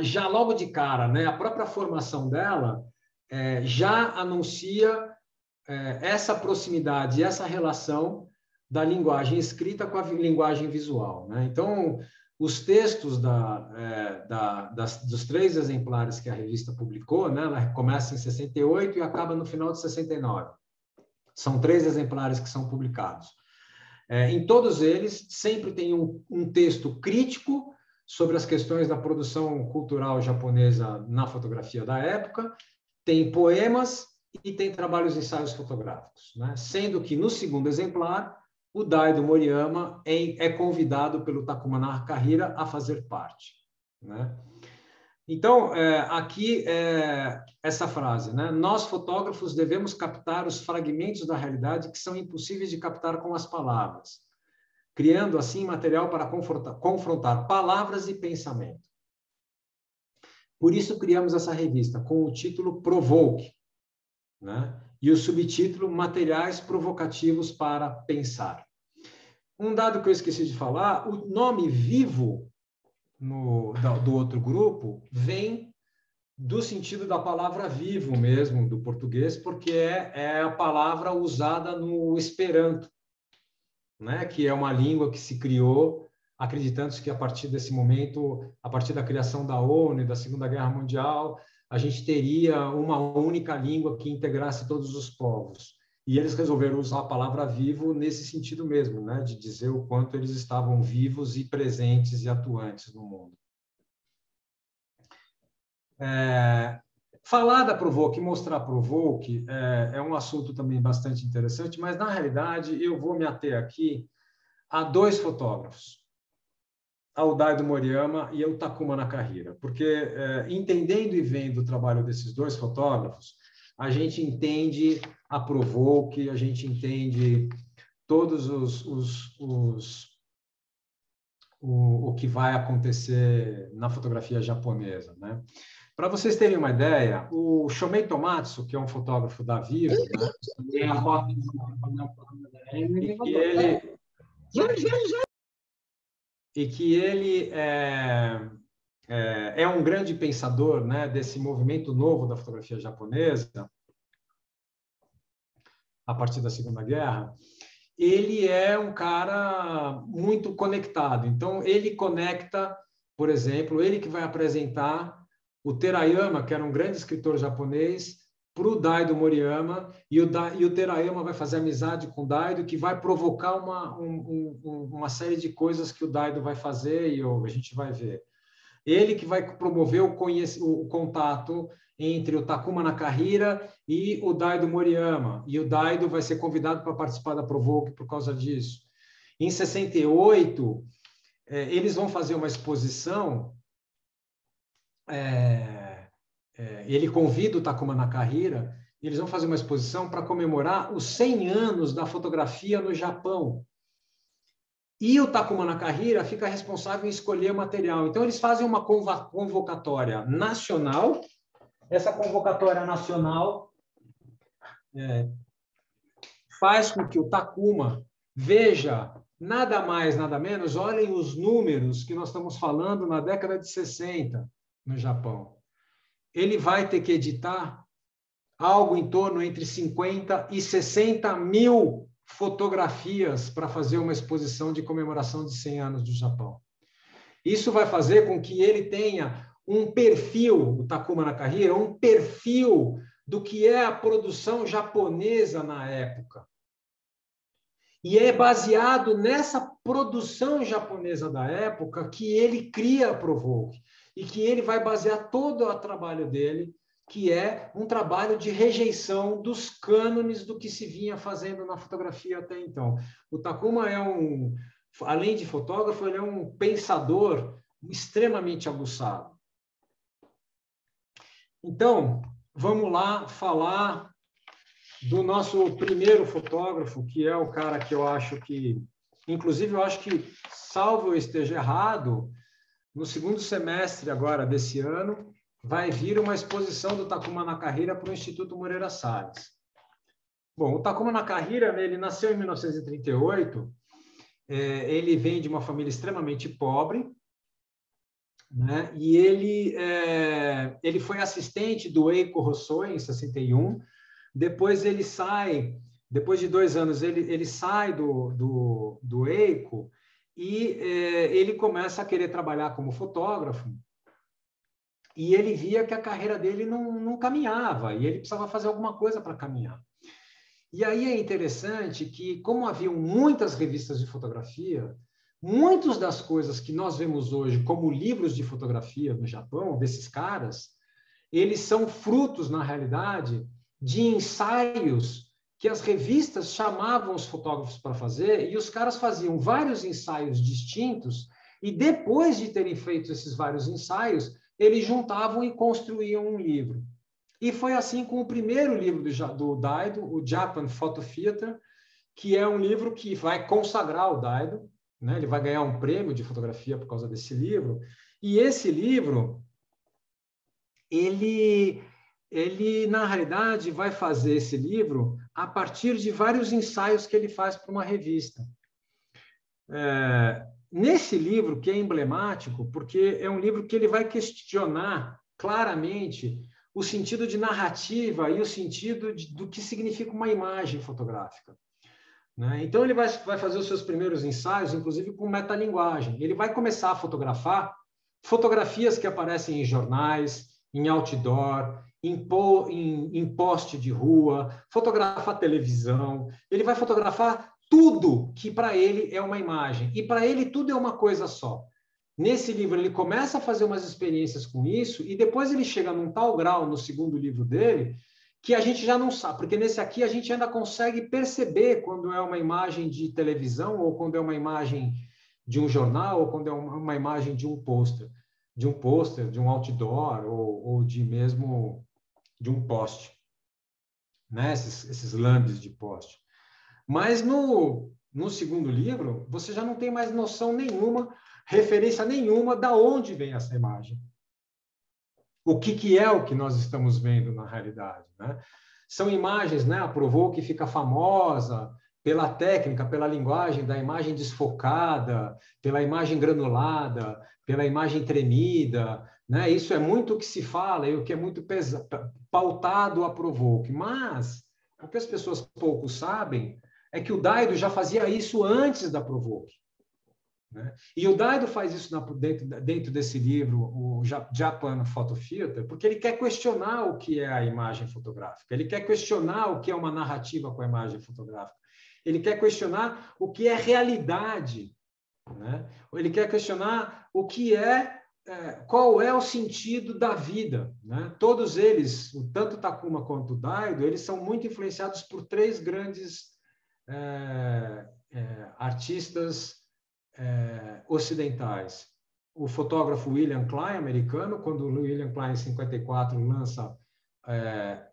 já logo de cara, né, a própria formação dela já anuncia essa proximidade, essa relação da linguagem escrita com a linguagem visual, né? Então, os textos dos 3 exemplares que a revista publicou, né, ela começa em 68 e acaba no final de 69. São 3 exemplares que são publicados. Em todos eles, sempre tem um texto crítico sobre as questões da produção cultural japonesa na fotografia da época, tem poemas e tem trabalhos de ensaios fotográficos, né? Sendo que, no segundo exemplar, o Daido Moriyama é convidado pelo Takuma Nakahira a fazer parte, né? Então, aqui essa frase, né? Nós, fotógrafos, devemos captar os fragmentos da realidade que são impossíveis de captar com as palavras, criando, assim, material para confrontar palavras e pensamento. Por isso, criamos essa revista com o título Provoke, né? E o subtítulo Materiais Provocativos para Pensar. Um dado que eu esqueci de falar, o nome Vivo do outro grupo vem do sentido da palavra vivo mesmo, do português, porque é a palavra usada no Esperanto, né? Que é uma língua que se criou acreditando-se que a partir desse momento, a partir da criação da ONU e da Segunda Guerra Mundial, a gente teria uma única língua que integrasse todos os povos. E eles resolveram usar a palavra vivo nesse sentido mesmo, né? De dizer o quanto eles estavam vivos e presentes e atuantes no mundo. Falar da Provoke e mostrar a Provoke é um assunto também bastante interessante, mas, na realidade, eu vou me ater aqui a 2 fotógrafos, ao Daido Moriyama e ao Takuma Nakahira, porque, entendendo e vendo o trabalho desses 2 fotógrafos, a gente entende a Provoke, a gente entende todos o que vai acontecer na fotografia japonesa, né? Para vocês terem uma ideia, o Shomei Tomatsu, que é um fotógrafo da Vivo, né? E que ele é um grande pensador, né, desse movimento novo da fotografia japonesa, a partir da Segunda Guerra. Ele é um cara muito conectado. Então, ele conecta, por exemplo, ele que vai apresentar o Terayama, que era um grande escritor japonês, para o Daido Moriyama, e o Terayama vai fazer amizade com o Daido, que vai provocar uma série de coisas que o Daido vai fazer e a gente vai ver. Ele que vai promover o contato entre o Takuma Nakahira e o Daido Moriyama, e o Daido vai ser convidado para participar da Provoke por causa disso. Em 68, eles vão fazer uma exposição, ele convida o Takuma Nakahira, e eles vão fazer uma exposição para comemorar os 100 anos da fotografia no Japão. E o Takuma Nakahira fica responsável em escolher o material. Então, eles fazem uma convocatória nacional. Essa convocatória nacional faz com que o Takuma veja nada mais, nada menos, olhem os números que nós estamos falando na década de 60 no Japão. Ele vai ter que editar algo em torno entre 50 e 60 mil fotografias para fazer uma exposição de comemoração de 100 anos do Japão. Isso vai fazer com que ele tenha um perfil, o Takuma Nakahira, um perfil do que é a produção japonesa na época. E é baseado nessa produção japonesa da época que ele cria a Provoke e que ele vai basear todo o trabalho dele, que é um trabalho de rejeição dos cânones do que se vinha fazendo na fotografia até então. O Takuma além de fotógrafo, ele é um pensador extremamente aguçado. Então, vamos lá falar do nosso primeiro fotógrafo, que é o cara que eu acho que, inclusive, eu acho que, salvo eu esteja errado, no segundo semestre agora desse ano, vai vir uma exposição do Takuma Nakahira para o Instituto Moreira Salles. Bom, o Takuma Nakahira, ele nasceu em 1938, ele vem de uma família extremamente pobre, né? E ele foi assistente do Eiko Hossoi em 61. Depois ele sai, depois de 2 anos, ele sai do Eiko e ele começa a querer trabalhar como fotógrafo. E ele via que a carreira dele não caminhava, e ele precisava fazer alguma coisa para caminhar. E aí é interessante que, como haviam muitas revistas de fotografia, muitas das coisas que nós vemos hoje como livros de fotografia no Japão, desses caras, eles são frutos, na realidade, de ensaios que as revistas chamavam os fotógrafos para fazer, e os caras faziam vários ensaios distintos, e depois de terem feito esses vários ensaios, eles juntavam e construíam um livro. E foi assim com o primeiro livro do Daido, o Japan Photo Theater, que é um livro que vai consagrar o Daido, né? Ele vai ganhar um prêmio de fotografia por causa desse livro. E esse livro, ele na realidade, vai fazer esse livro a partir de vários ensaios que ele faz para uma revista. Nesse livro, que é emblemático, porque é um livro que ele vai questionar claramente o sentido de narrativa e o sentido do que significa uma imagem fotográfica, né? Então, ele vai fazer os seus primeiros ensaios, inclusive com metalinguagem. Ele vai começar a fotografar fotografias que aparecem em jornais, em outdoor, em poste de rua, fotografar televisão. Ele vai fotografar tudo que para ele é uma imagem. E para ele tudo é uma coisa só. Nesse livro ele começa a fazer umas experiências com isso e depois ele chega num tal grau no segundo livro dele que a gente já não sabe, porque nesse aqui a gente ainda consegue perceber quando é uma imagem de televisão ou quando é uma imagem de um jornal ou quando é uma imagem de um pôster, de um outdoor ou de mesmo de um poste, né? Esses lambes de poste. Mas no segundo livro, você já não tem mais noção nenhuma, referência nenhuma da onde vem essa imagem. o que é o que nós estamos vendo na realidade, né? São imagens, né? A Provoke fica famosa pela técnica, pela linguagem da imagem desfocada, pela imagem granulada, pela imagem tremida, né? Isso é muito o que se fala e o que é muito pautado a Provoke. Mas o que as pessoas pouco sabem é que o Daido já fazia isso antes da Provoke, né? E o Daido faz isso dentro desse livro, o Japan Photo Theater, porque ele quer questionar o que é a imagem fotográfica, ele quer questionar o que é uma narrativa com a imagem fotográfica, ele quer questionar o que é realidade, né? Ele quer questionar o que qual é o sentido da vida, né? Todos eles, tanto Takuma quanto o Daido, eles são muito influenciados por três grandes artistas ocidentais. O fotógrafo William Klein, americano, quando o William Klein, em 54, lança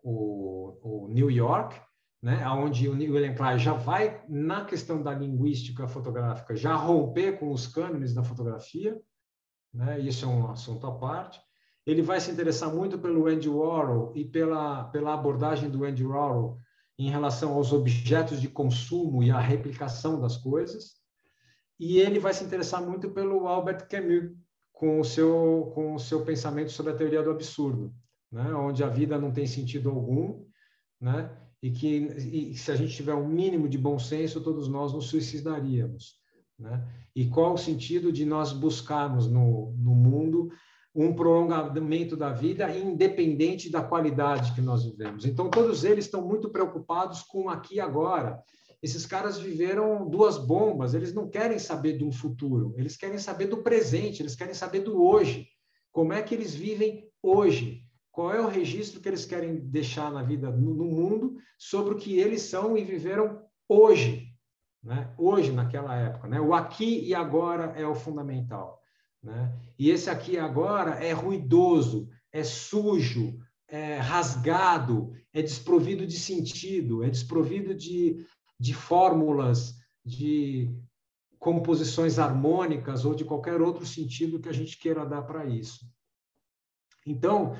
o New York, né, onde o William Klein já vai, na questão da linguística fotográfica, já romper com os cânones da fotografia, né, isso é um assunto à parte. Ele vai se interessar muito pelo Andy Warhol e pela abordagem do Andy Warhol em relação aos objetos de consumo e à replicação das coisas. E ele vai se interessar muito pelo Albert Camus, com o seu pensamento sobre a teoria do absurdo, né? Onde a vida não tem sentido algum, né? E se a gente tiver um mínimo de bom senso, todos nós nos suicidaríamos, né? E qual o sentido de nós buscarmos no mundo um prolongamento da vida independente da qualidade que nós vivemos? Então, todos eles estão muito preocupados com aqui e agora. Esses caras viveram duas bombas, eles não querem saber de um futuro, eles querem saber do presente, eles querem saber do hoje. Como é que eles vivem hoje? Qual é o registro que eles querem deixar na vida, no mundo, sobre o que eles são e viveram hoje, né? Hoje, naquela época, né? O aqui e agora é o fundamental, né? E esse aqui e agora é ruidoso, é sujo, é rasgado, é desprovido de sentido, é desprovido de fórmulas, de composições harmônicas ou de qualquer outro sentido que a gente queira dar para isso. Então,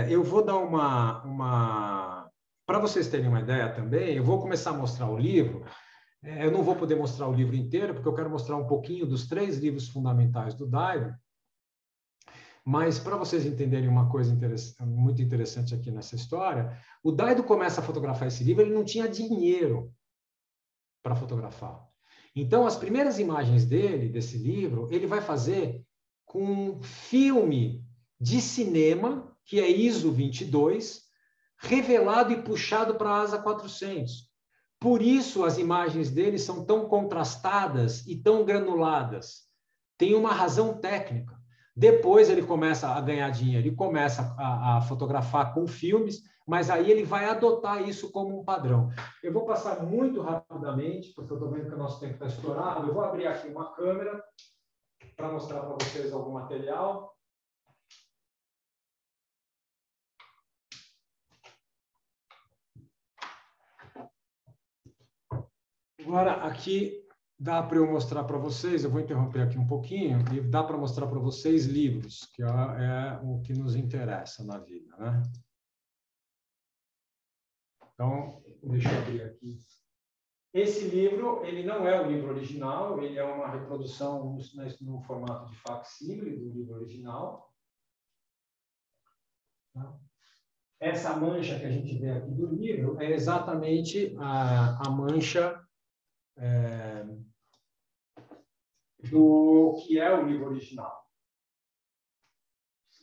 eu vou dar para vocês terem uma ideia também, eu vou começar a mostrar o livro. Eu não vou poder mostrar o livro inteiro, porque eu quero mostrar um pouquinho dos 3 livros fundamentais do Daido, mas para vocês entenderem uma coisa muito interessante aqui nessa história, o Daido começa a fotografar esse livro, ele não tinha dinheiro para fotografar. Então, as primeiras imagens desse livro, ele vai fazer com um filme de cinema, que é ISO 22, revelado e puxado para a ASA 400. Por isso, as imagens dele são tão contrastadas e tão granuladas. Tem uma razão técnica. Depois ele começa a ganhar dinheiro e começa a fotografar com filmes, mas aí ele vai adotar isso como um padrão. Eu vou passar muito rapidamente, porque eu estou vendo que o nosso tempo está estourado. Eu vou abrir aqui uma câmera para mostrar para vocês algum material. Agora, aqui dá para eu mostrar para vocês, eu vou interromper aqui um pouquinho, e dá para mostrar para vocês livros, que é o que nos interessa na vida, né? Então, deixa eu abrir aqui. Esse livro, ele não é o livro original, ele é uma reprodução no formato de facsímile do livro original. Essa mancha que a gente vê aqui do livro é exatamente a mancha do que é o livro original.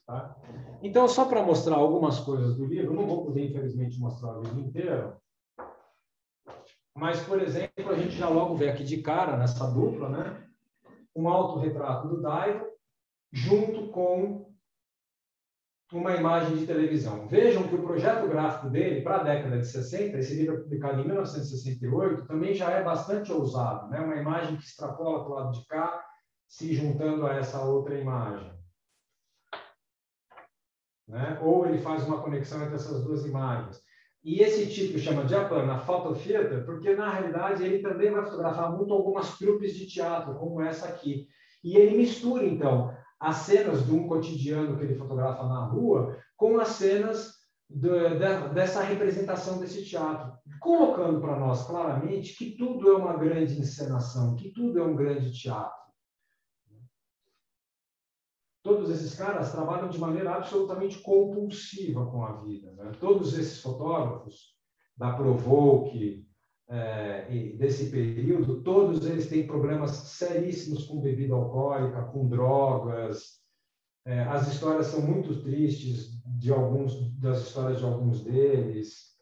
Tá? Então, só para mostrar algumas coisas do livro, não vou poder, infelizmente, mostrar o livro inteiro, mas, por exemplo, a gente já logo vê aqui de cara, nessa dupla, né, um autorretrato do Daido junto com uma imagem de televisão. Vejam que o projeto gráfico dele, para a década de 60, esse livro é publicado em 1968, também já é bastante ousado, né? Uma imagem que extrapola para o lado de cá, se juntando a essa outra imagem. Né? Ou ele faz uma conexão entre essas duas imagens. E esse tipo chama Japan Photo Theater, porque, na realidade, ele também vai fotografar muito algumas trupes de teatro, como essa aqui. E ele mistura, então, as cenas de um cotidiano que ele fotografa na rua com as cenas dessa representação desse teatro, colocando para nós claramente que tudo é uma grande encenação, que tudo é um grande teatro. Todos esses caras trabalham de maneira absolutamente compulsiva com a vida, né? Todos esses fotógrafos da Provoke, desse período, todos eles têm problemas seríssimos com bebida alcoólica, com drogas. As histórias são muito tristes das histórias de alguns deles.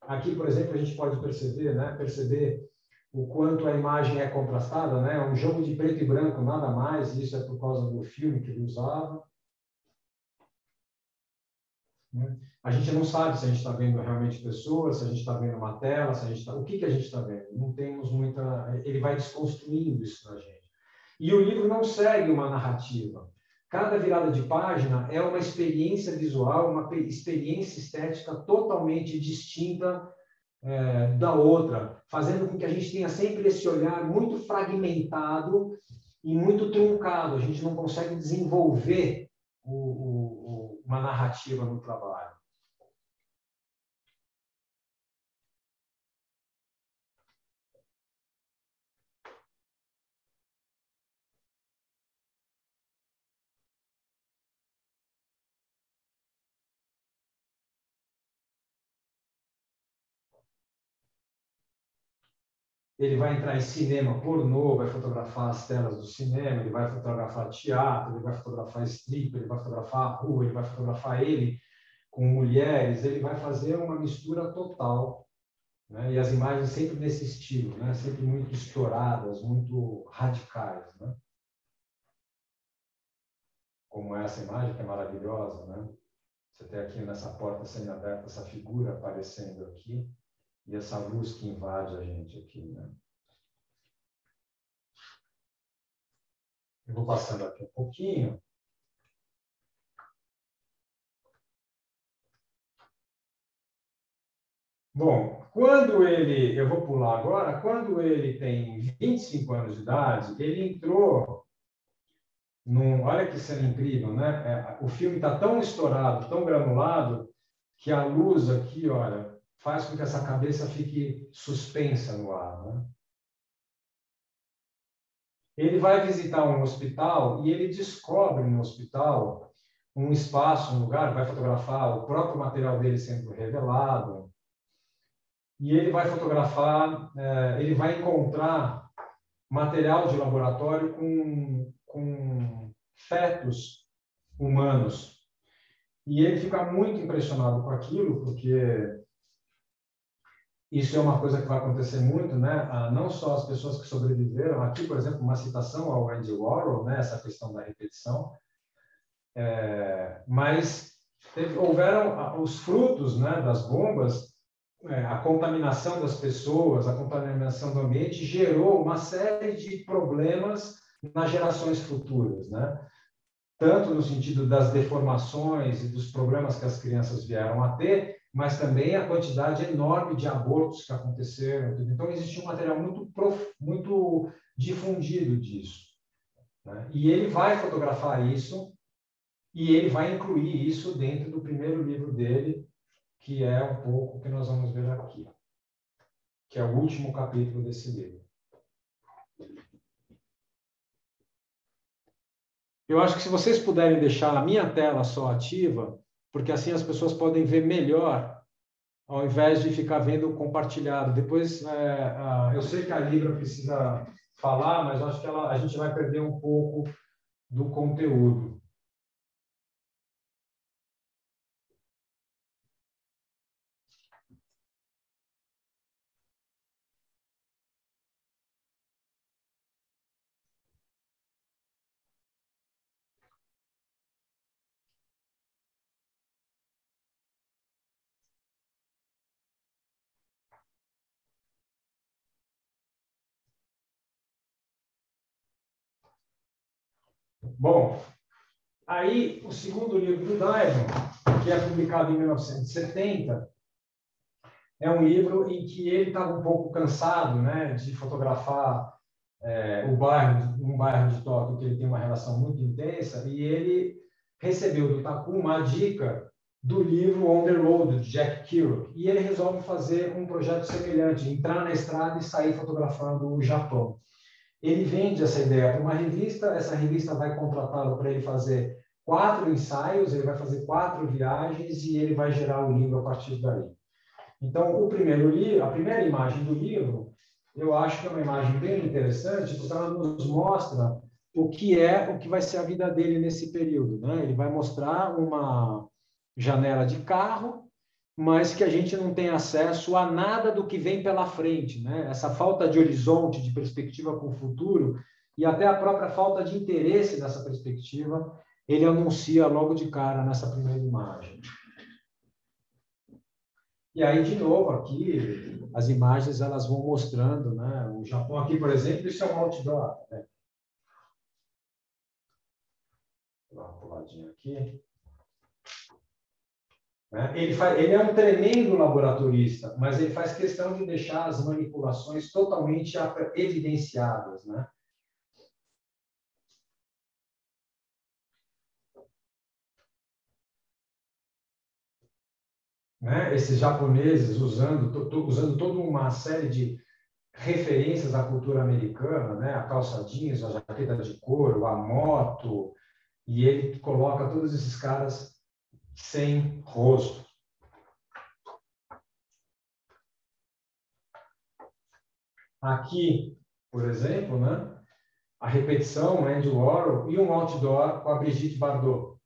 Aqui, por exemplo, a gente pode perceber o quanto a imagem é contrastada, né? É um jogo de preto e branco, nada mais, e isso é por causa do filme que ele usava. A gente não sabe se a gente está vendo realmente pessoas, se a gente está vendo uma tela, o que a gente está vendo. Não temos muita... Ele vai desconstruindo isso na gente. E o livro não segue uma narrativa. Cada virada de página é uma experiência visual, uma experiência estética totalmente distinta da outra, fazendo com que a gente tenha sempre esse olhar muito fragmentado e muito truncado. A gente não consegue desenvolver uma narrativa no trabalho. Ele vai entrar em cinema pornô, vai fotografar as telas do cinema, ele vai fotografar teatro, ele vai fotografar strip, ele vai fotografar a rua, ele vai fotografar ele com mulheres, ele vai fazer uma mistura total, né? E as imagens sempre nesse estilo, né? Sempre muito estouradas, muito radicais, né? Como essa imagem que é maravilhosa, né? Você tem aqui nessa porta sendo aberta essa figura aparecendo aqui. E essa luz que invade a gente aqui, né? Eu vou passando aqui um pouquinho. Bom, eu vou pular agora, quando ele tem 25 anos de idade, ele entrou olha que cena incrível, né? O filme está tão estourado, tão granulado, que a luz aqui, olha, faz com que essa cabeça fique suspensa no ar, né? Ele vai visitar um hospital e ele descobre no hospital um espaço, um lugar, vai fotografar o próprio material dele sendo revelado. E ele vai fotografar, ele vai encontrar material de laboratório com fetos humanos. E ele fica muito impressionado com aquilo, porque isso é uma coisa que vai acontecer muito, né? Não só as pessoas que sobreviveram. Aqui, por exemplo, uma citação ao Andy Warhol, né? Essa questão da repetição. Mas houveram os frutos, né, das bombas, a contaminação das pessoas, a contaminação do ambiente gerou uma série de problemas nas gerações futuras, né? Tanto no sentido das deformações e dos problemas que as crianças vieram a ter, mas também a quantidade enorme de abortos que aconteceram. Então, existe um material muito difundido disso, né? E ele vai fotografar isso e ele vai incluir isso dentro do primeiro livro dele, que é um pouco o que nós vamos ver aqui, que é o último capítulo desse livro. Eu acho que se vocês puderem deixar a minha tela só ativa, porque assim as pessoas podem ver melhor, ao invés de ficar vendo compartilhado. Depois, eu sei que a Libra precisa falar, mas acho que a gente vai perder um pouco do conteúdo. Bom, aí o segundo livro do Diamond, que é publicado em 1970, é um livro em que ele estava um pouco cansado, né, de fotografar um bairro de Tóquio que ele tem uma relação muito intensa, e ele recebeu do Takuma a dica do livro On the Road, de Jack Kerouac, e ele resolve fazer um projeto semelhante, entrar na estrada e sair fotografando o Japão. Ele vende essa ideia para uma revista, essa revista vai contratá-lo para ele fazer 4 ensaios, ele vai fazer 4 viagens e ele vai gerar o livro a partir daí. Então, a primeira imagem do livro, eu acho que é uma imagem bem interessante, porque ela nos mostra o que vai ser a vida dele nesse período, né? Ele vai mostrar uma janela de carro, mas que a gente não tem acesso a nada do que vem pela frente, né? Essa falta de horizonte, de perspectiva com o futuro, e até a própria falta de interesse nessa perspectiva, ele anuncia logo de cara nessa primeira imagem. E aí, de novo, aqui, as imagens elas vão mostrando, né? O Japão aqui, por exemplo, isso é um outdoor, né? Vou dar uma puladinha aqui. Ele é um tremendo laboratorista, mas ele faz questão de deixar as manipulações totalmente evidenciadas, né? Esses japoneses usando toda uma série de referências à cultura americana, né? A calça jeans, a jaqueta de couro, a moto, e ele coloca todos esses caras sem rosto. Aqui, por exemplo, né? A repetição, Andy Warhol, e um outdoor com a Brigitte Bardot.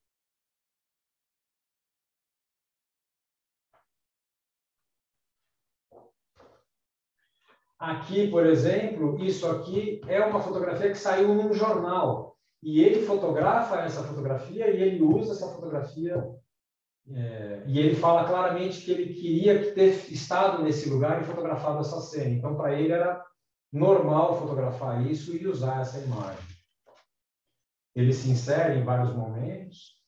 Aqui, por exemplo, isso aqui é uma fotografia que saiu num jornal. E ele fotografa essa fotografia e ele usa essa fotografia. E ele fala claramente que ele queria ter estado nesse lugar e fotografado essa cena. Então, para ele era normal fotografar isso e usar essa imagem. Ele se insere em vários momentos.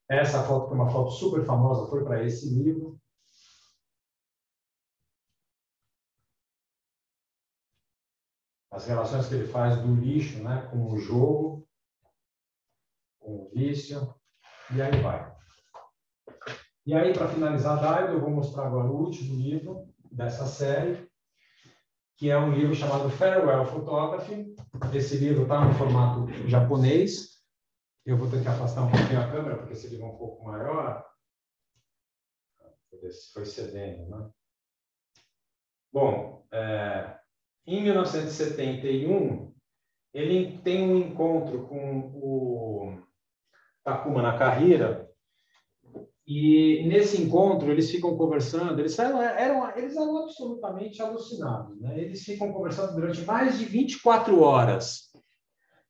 Essa foto, que é uma foto super famosa, foi para esse livro. As relações que ele faz do lixo, né, com o jogo, com o vício, e aí vai. E aí, para finalizar a Daido, eu vou mostrar agora o último livro dessa série, que é um livro chamado Farewell Photography. Esse livro está no formato japonês. Eu vou ter que afastar um pouquinho a câmera, porque esse livro é um pouco maior. Foi cedendo, né? Bom, em 1971, ele tem um encontro com o Takuma Nakahira, e nesse encontro eles ficam conversando, eles eram absolutamente alucinados, né? Eles ficam conversando durante mais de 24 horas.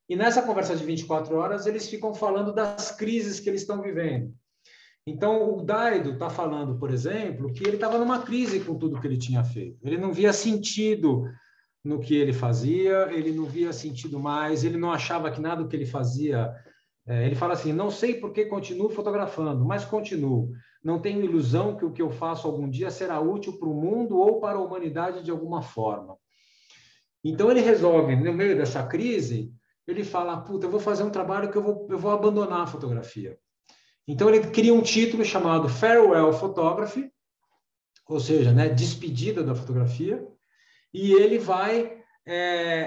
E nessa conversa de 24 horas, eles ficam falando das crises que eles estão vivendo. Então, o Daido está falando, por exemplo, que ele estava numa crise com tudo que ele tinha feito. Ele não via sentido no que ele fazia, ele não via sentido mais, ele não achava que nada do que ele fazia... ele fala assim, não sei por que continuo fotografando, mas continuo. Não tenho ilusão que o que eu faço algum dia será útil para o mundo ou para a humanidade de alguma forma. Então, ele resolve, no meio dessa crise... Ele fala, puta, eu vou fazer um trabalho que eu vou abandonar a fotografia. Então, ele cria um título chamado Farewell Photography, ou seja, né, despedida da fotografia, e ele vai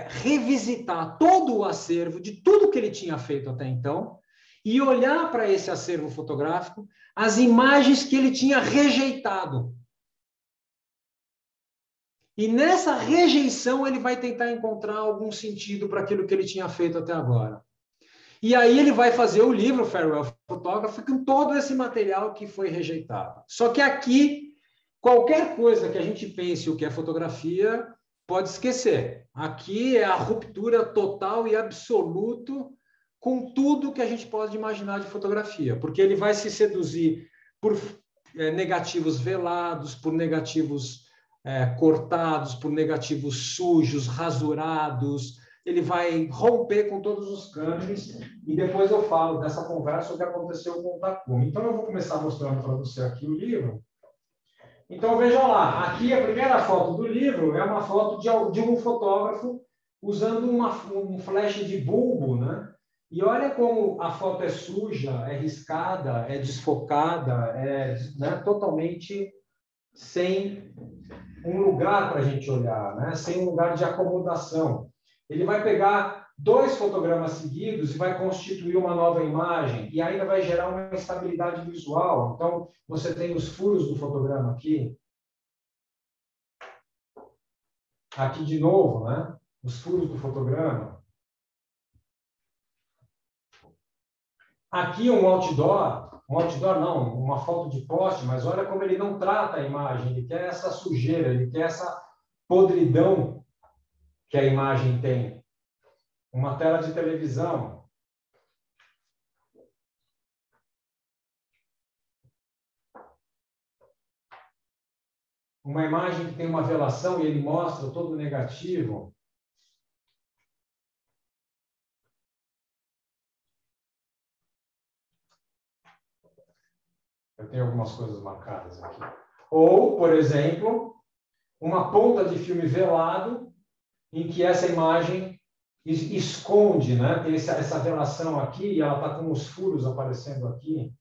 revisitar todo o acervo de tudo que ele tinha feito até então e olhar para esse acervo fotográfico as imagens que ele tinha rejeitado. E nessa rejeição ele vai tentar encontrar algum sentido para aquilo que ele tinha feito até agora. E aí ele vai fazer o livro Farewell Photography com todo esse material que foi rejeitado. Só que aqui, qualquer coisa que a gente pense o que é fotografia, pode esquecer. Aqui é a ruptura total e absoluta com tudo que a gente pode imaginar de fotografia, porque ele vai se seduzir por negativos velados, por negativos cortados, por negativos sujos, rasurados. ele vai romper com todos os cânones, e depois eu falo dessa conversa, o que aconteceu com o Takuma. Então, eu vou começar mostrando para você aqui o livro. Então, vejam lá, aqui a primeira foto do livro é uma foto de um fotógrafo usando um flash de bulbo, né? E olha como a foto é suja, é riscada, é desfocada, né, totalmente sem um lugar para a gente olhar, né? Sem um lugar de acomodação. Ele vai pegar 2 fotogramas seguidos e vai constituir uma nova imagem e ainda vai gerar uma instabilidade visual. Então, você tem os furos do fotograma aqui. Aqui de novo, né? Os furos do fotograma. Aqui um outdoor não, uma foto de poste, mas olha como ele não trata a imagem, ele quer essa sujeira, ele quer essa podridão que a imagem tem. Uma tela de televisão. Uma imagem que tem uma velação e ele mostra todo o negativo. Eu tenho algumas coisas marcadas aqui. Ou, por exemplo, uma ponta de filme velado em que essa imagem esconde, né? Tem essa velação aqui e ela está com os furos aparecendo aqui.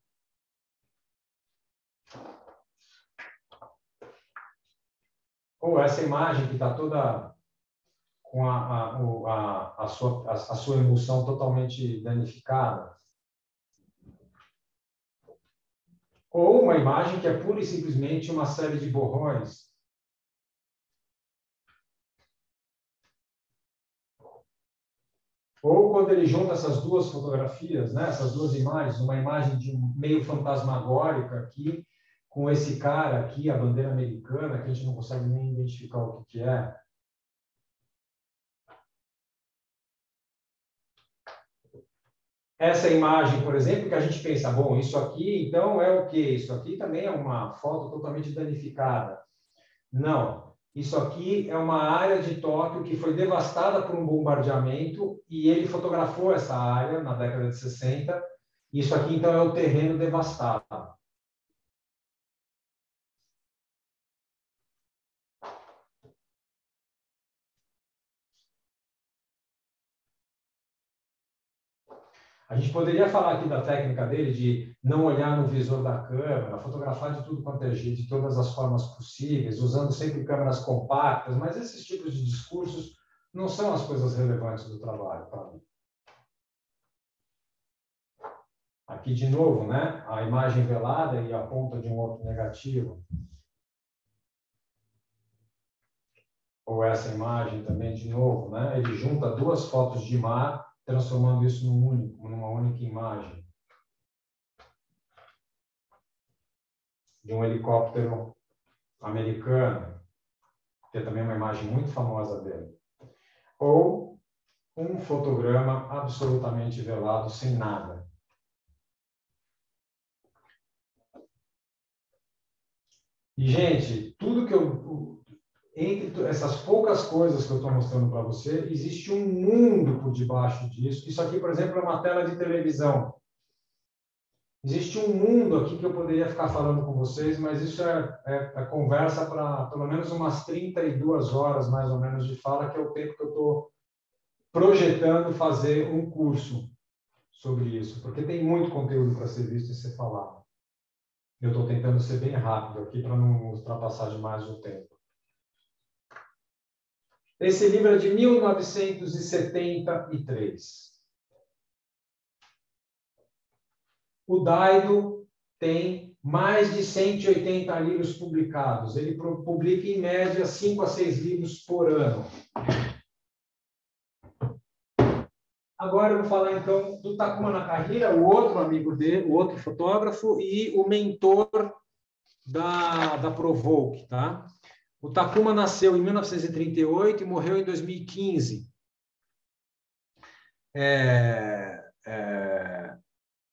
Ou essa imagem que está toda com a sua emulsão totalmente danificada. Ou uma imagem que é pura e simplesmente uma série de borrões. Ou quando ele junta essas duas fotografias, né, essas duas imagens, uma imagem de meio fantasmagórica aqui, com esse cara aqui, a bandeira americana, que a gente não consegue nem identificar o que é. Essa imagem, por exemplo, que a gente pensa, bom, isso aqui, então, é o quê? Isso aqui também é uma foto totalmente danificada. Não. Isso aqui é uma área de Tóquio que foi devastada por um bombardeamento e ele fotografou essa área na década de 60. Isso aqui, então, é o terreno devastado. A gente poderia falar aqui da técnica dele de não olhar no visor da câmera, fotografar de tudo quanto é jeito, de todas as formas possíveis, usando sempre câmeras compactas, mas esses tipos de discursos não são as coisas relevantes do trabalho para mim. Aqui de novo, né? A imagem velada e a ponta de um outro negativo. Ou essa imagem também de novo, né? Ele junta 2 fotos de mar, transformando isso numa única imagem. De um helicóptero americano, que é também uma imagem muito famosa dele. Ou um fotograma absolutamente velado, sem nada. E, gente, tudo que entre essas poucas coisas que eu estou mostrando para você, existe um mundo por debaixo disso. Isso aqui, por exemplo, é uma tela de televisão. Existe um mundo aqui que eu poderia ficar falando com vocês, mas isso é conversa para pelo menos umas 32 horas, mais ou menos, de fala, que é o tempo que eu estou projetando fazer um curso sobre isso, porque tem muito conteúdo para ser visto e ser falado. Eu estou tentando ser bem rápido aqui para não ultrapassar demais o tempo. Esse livro é de 1973. O Daido tem mais de 180 livros publicados. Ele publica, em média, 5 a 6 livros por ano. Agora eu vou falar, então, do Takuma Nakahira, o outro amigo dele, o outro fotógrafo e o mentor da Provoke, tá? O Takuma nasceu em 1938 e morreu em 2015.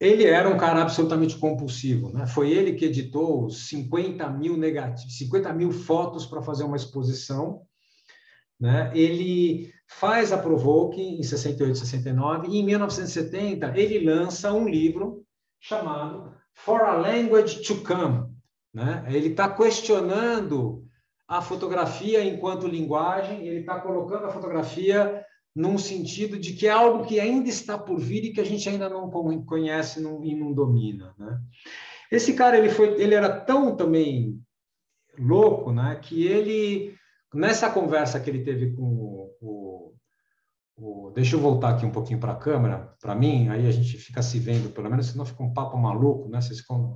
Ele era um cara absolutamente compulsivo, né? Foi ele que editou 50 mil fotos para fazer uma exposição, né? Ele faz a Provoke em 68, 69, e em 1970 ele lança um livro chamado For a Language to Come, né? Ele está questionando a fotografia enquanto linguagem, ele está colocando a fotografia num sentido de que é algo que ainda está por vir e que a gente ainda não conhece e não domina, né? Esse cara, ele era tão também louco, né, que ele, nessa conversa que ele teve com deixa eu voltar aqui um pouquinho para a câmera, para mim, aí a gente fica se vendo, pelo menos, senão fica um papo maluco, né?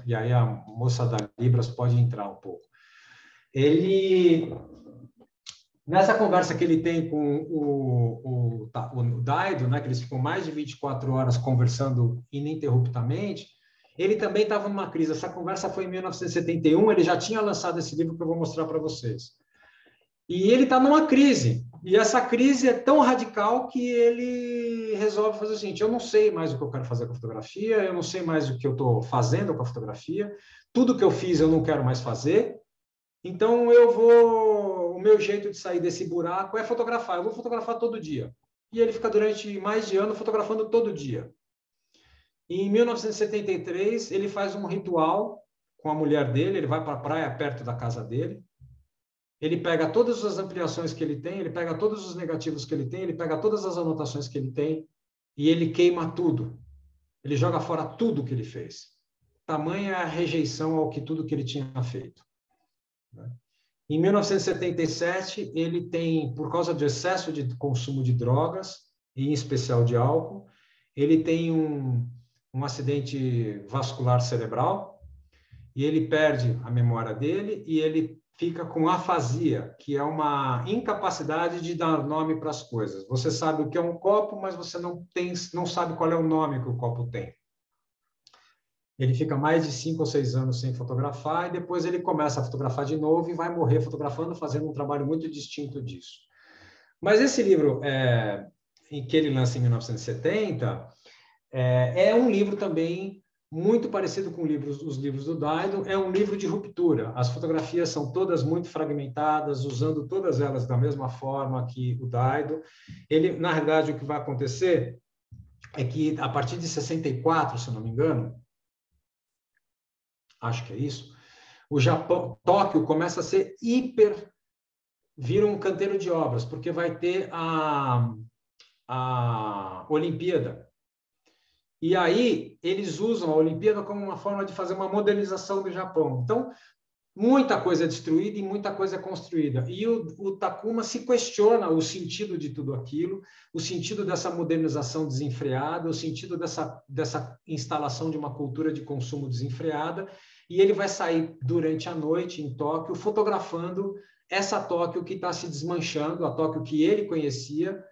E aí a moça da Libras pode entrar um pouco. Ele, nessa conversa que ele tem com o Daido, né, que eles ficam mais de 24 horas conversando ininterruptamente, ele também estava numa crise. Essa conversa foi em 1971, ele já tinha lançado esse livro que eu vou mostrar para vocês. E ele está numa crise. E essa crise é tão radical que ele resolve fazer o seguinte: eu não sei mais o que eu quero fazer com a fotografia, eu não sei mais o que eu estou fazendo com a fotografia, tudo que eu fiz eu não quero mais fazer, então o meu jeito de sair desse buraco é fotografar, eu vou fotografar todo dia. E ele fica durante mais de ano fotografando todo dia. E em 1973, ele faz um ritual com a mulher dele, ele vai para a praia perto da casa dele, ele pega todas as ampliações que ele tem, ele pega todos os negativos que ele tem, ele pega todas as anotações que ele tem e ele queima tudo. Ele joga fora tudo que ele fez. Tamanha a rejeição ao que tudo que ele tinha feito. Em 1977, ele tem, por causa do excesso de consumo de drogas, em especial de álcool, ele tem um acidente vascular cerebral e ele perde a memória dele e ele fica com afasia, que é uma incapacidade de dar nome para as coisas. Você sabe o que é um copo, mas você não sabe qual é o nome que o copo tem. Ele fica mais de 5 ou 6 anos sem fotografar e depois ele começa a fotografar de novo e vai morrer fotografando, fazendo um trabalho muito distinto disso. Mas esse livro, em que ele lança em 1970, é um livro também muito parecido com os livros do Daido, é um livro de ruptura. As fotografias são todas muito fragmentadas, usando todas elas da mesma forma que o Daido. Ele, na realidade, o que vai acontecer é que, a partir de 64, se eu não me engano, acho que é isso, o Japão, Tóquio começa a ser vira um canteiro de obras, porque vai ter a Olimpíada. E aí, eles usam a Olimpíada como uma forma de fazer uma modernização do Japão. Então, muita coisa é destruída e muita coisa é construída. E o Takuma se questiona o sentido de tudo aquilo, o sentido dessa modernização desenfreada, o sentido dessa instalação de uma cultura de consumo desenfreada, e ele vai sair durante a noite em Tóquio fotografando essa Tóquio que está se desmanchando, a Tóquio que ele conhecia,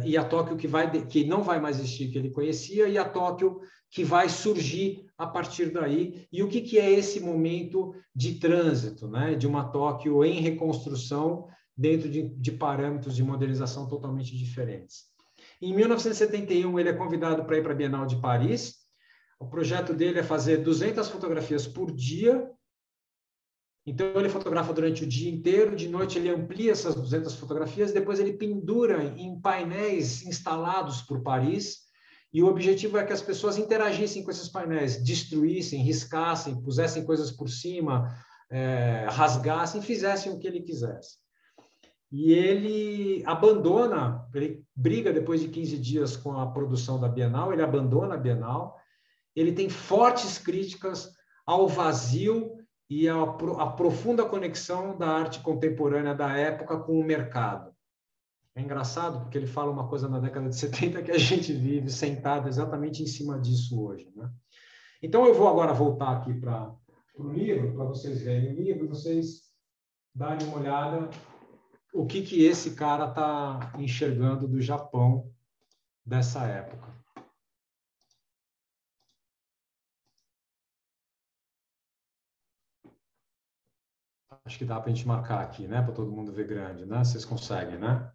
e a Tóquio que não vai mais existir, que ele conhecia, e a Tóquio que vai surgir a partir daí. E o que é esse momento de trânsito, né? De uma Tóquio em reconstrução dentro de parâmetros de modernização totalmente diferentes. Em 1971, ele é convidado para ir para a Bienal de Paris. O projeto dele é fazer 200 fotografias por dia. Então, ele fotografa durante o dia inteiro, de noite ele amplia essas 200 fotografias, depois ele pendura em painéis instalados por Paris, e o objetivo é que as pessoas interagissem com esses painéis, destruíssem, riscassem, pusessem coisas por cima, rasgassem, fizessem o que ele quisesse. E ele briga depois de 15 dias com a produção da Bienal, ele abandona a Bienal, ele tem fortes críticas ao vazio e a profunda conexão da arte contemporânea da época com o mercado. É engraçado porque ele fala uma coisa na década de 70 que a gente vive sentado exatamente em cima disso hoje, né? Então, eu vou agora voltar aqui para o livro, para vocês verem o livro, vocês darem uma olhada o que esse cara está enxergando do Japão dessa época. Acho que dá para a gente marcar aqui, né? Para todo mundo ver grande, né? Vocês conseguem, né?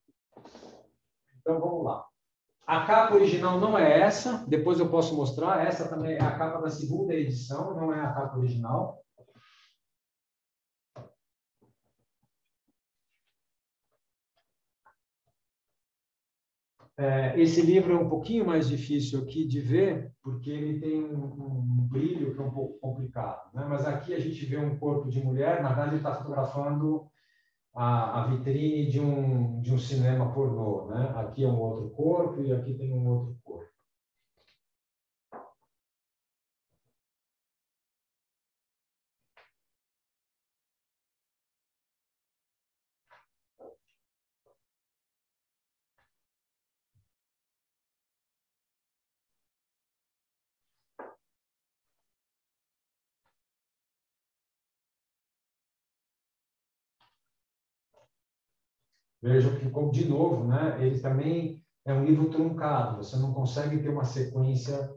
Então, vamos lá. A capa original não é essa, depois eu posso mostrar. Essa também é a capa da segunda edição, não é a capa original. Esse livro é um pouquinho mais difícil aqui de ver, porque ele tem um brilho que é um pouco complicado, né? Mas aqui a gente vê um corpo de mulher, na verdade ele está fotografando a vitrine de um cinema pornô, né? Aqui é um outro corpo e aqui tem um outro corpo. Vejam que, de novo, né, ele também é um livro truncado. Você não consegue ter uma sequência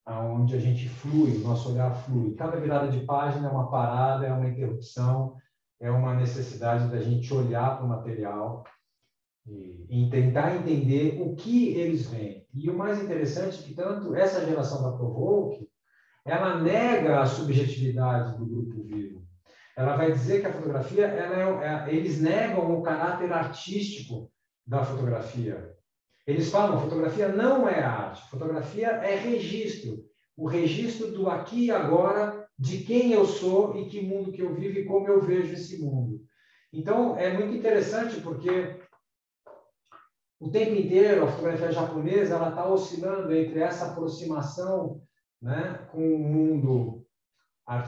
onde a gente flui, o nosso olhar flui. Cada virada de página é uma parada, é uma interrupção, é uma necessidade da gente olhar para o material e tentar entender o que eles veem. E o mais interessante é que tanto essa geração da Provoke, ela nega a subjetividade do grupo vivo. Ela vai dizer que a fotografia, eles negam o caráter artístico da fotografia. Eles falam, fotografia não é arte, fotografia é registro. O registro do aqui e agora, de quem eu sou e que mundo que eu vivo e como eu vejo esse mundo. Então, é muito interessante porque o tempo inteiro a fotografia japonesa ela está oscilando entre essa aproximação, né, com o mundo,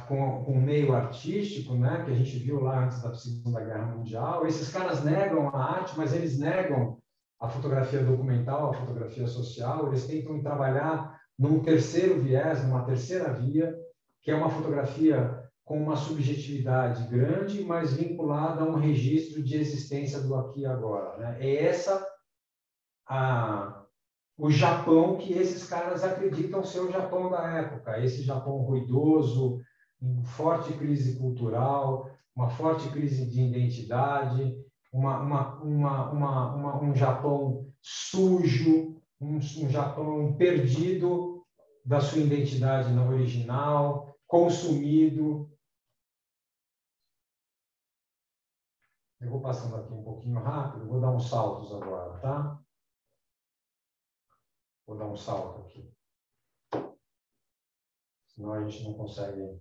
com o meio artístico, né, que a gente viu lá antes da Segunda Guerra Mundial. Esses caras negam a arte, mas eles negam a fotografia documental, a fotografia social. Eles tentam trabalhar num terceiro viés, numa terceira via, que é uma fotografia com uma subjetividade grande, mas vinculada a um registro de existência do aqui e agora, né? É o Japão que esses caras acreditam ser o Japão da época, esse Japão ruidoso, em forte crise cultural, uma forte crise de identidade, um Japão sujo, um Japão perdido da sua identidade não original, consumido. Eu vou passando aqui um pouquinho rápido, vou dar uns saltos agora, tá? Vou dar um salto aqui. Senão a gente não consegue.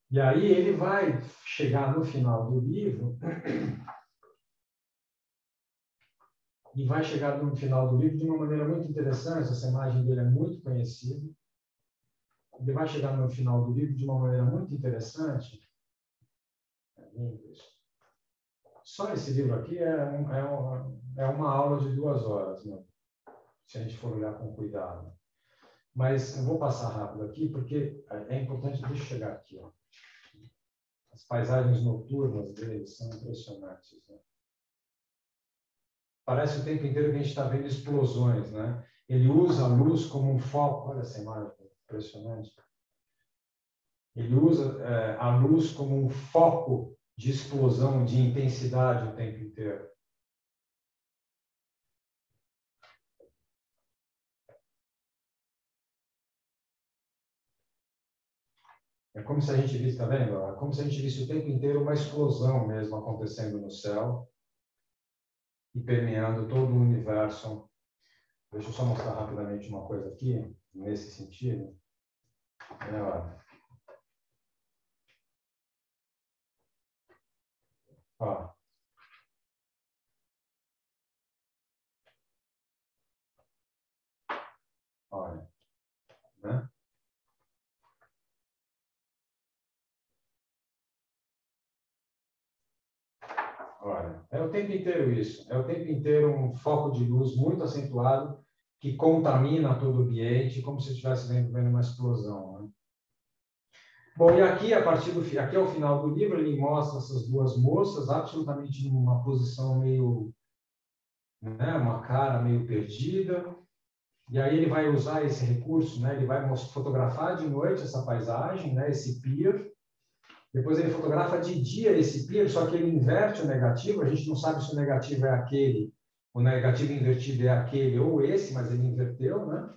E aí ele vai chegar no final do livro e vai chegar no final do livro de uma maneira muito interessante. Essa imagem dele é muito conhecida. Ele vai chegar no final do livro de uma maneira muito interessante. Só esse livro aqui é uma aula de 2 horas, né? Se a gente for olhar com cuidado. Mas eu vou passar rápido aqui, porque é importante. Deixa eu chegar aqui. Ó. As paisagens noturnas dele são impressionantes. Né? Parece o tempo inteiro que a gente está vendo explosões. Né? Ele usa a luz como um foco. Olha essa imagem, impressionante. Ele usa a luz como um foco de explosão, de intensidade o tempo inteiro. É como se a gente visse, tá vendo? É como se a gente visse o tempo inteiro uma explosão mesmo acontecendo no céu e permeando todo o universo. Deixa eu só mostrar rapidamente uma coisa aqui, nesse sentido. Ó. Olha, né? Olha, é o tempo inteiro isso. É o tempo inteiro um foco de luz muito acentuado que contamina todo o ambiente, como se estivesse vendo uma explosão. Né? Bom, e aqui, aqui ao final do livro, ele mostra essas 2 moças absolutamente numa posição meio, né, uma cara meio perdida. E aí ele vai usar esse recurso, né? Ele vai fotografar de noite essa paisagem, né? Esse pier. Depois ele fotografa de dia esse pier, só que ele inverte o negativo. A gente não sabe se o negativo é aquele, o negativo invertido é aquele ou esse, mas ele inverteu, né?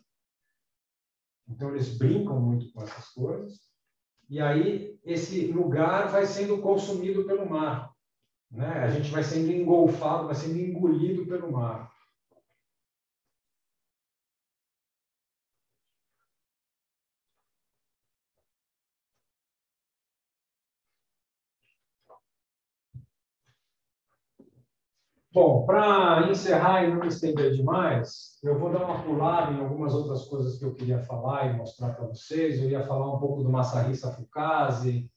Então, eles brincam muito com essas coisas. E aí, esse lugar vai sendo consumido pelo mar, né? A gente vai sendo engolfado, vai sendo engolido pelo mar. Bom, para encerrar e não me estender demais, eu vou dar uma pulada em algumas outras coisas que eu queria falar e mostrar para vocês. Eu ia falar um pouco do Masahisa Fukase,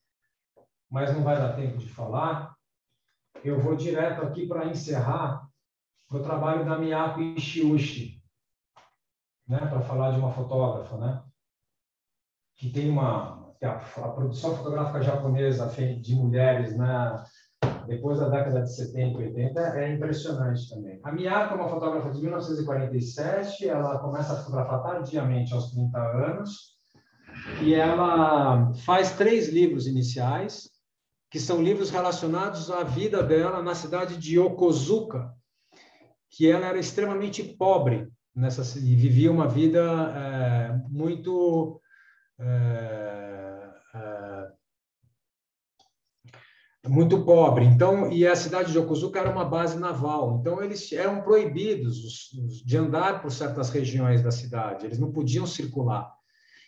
mas não vai dar tempo de falar. Eu vou direto aqui para encerrar o trabalho da Miyako Ishiushi, né, para falar de uma fotógrafa, né, que tem a produção fotográfica japonesa de mulheres, né, depois da década de 70 e 80, é impressionante também. A Miyako é uma fotógrafa de 1947, ela começa a fotografar tardiamente, aos 30 anos, e ela faz 3 livros iniciais, que são livros relacionados à vida dela na cidade de Yokozuka, que ela era extremamente pobre e vivia uma vida muito... muito pobre. Então, e a cidade de Yokozuka era uma base naval. Então, eles eram proibidos de andar por certas regiões da cidade. Eles não podiam circular.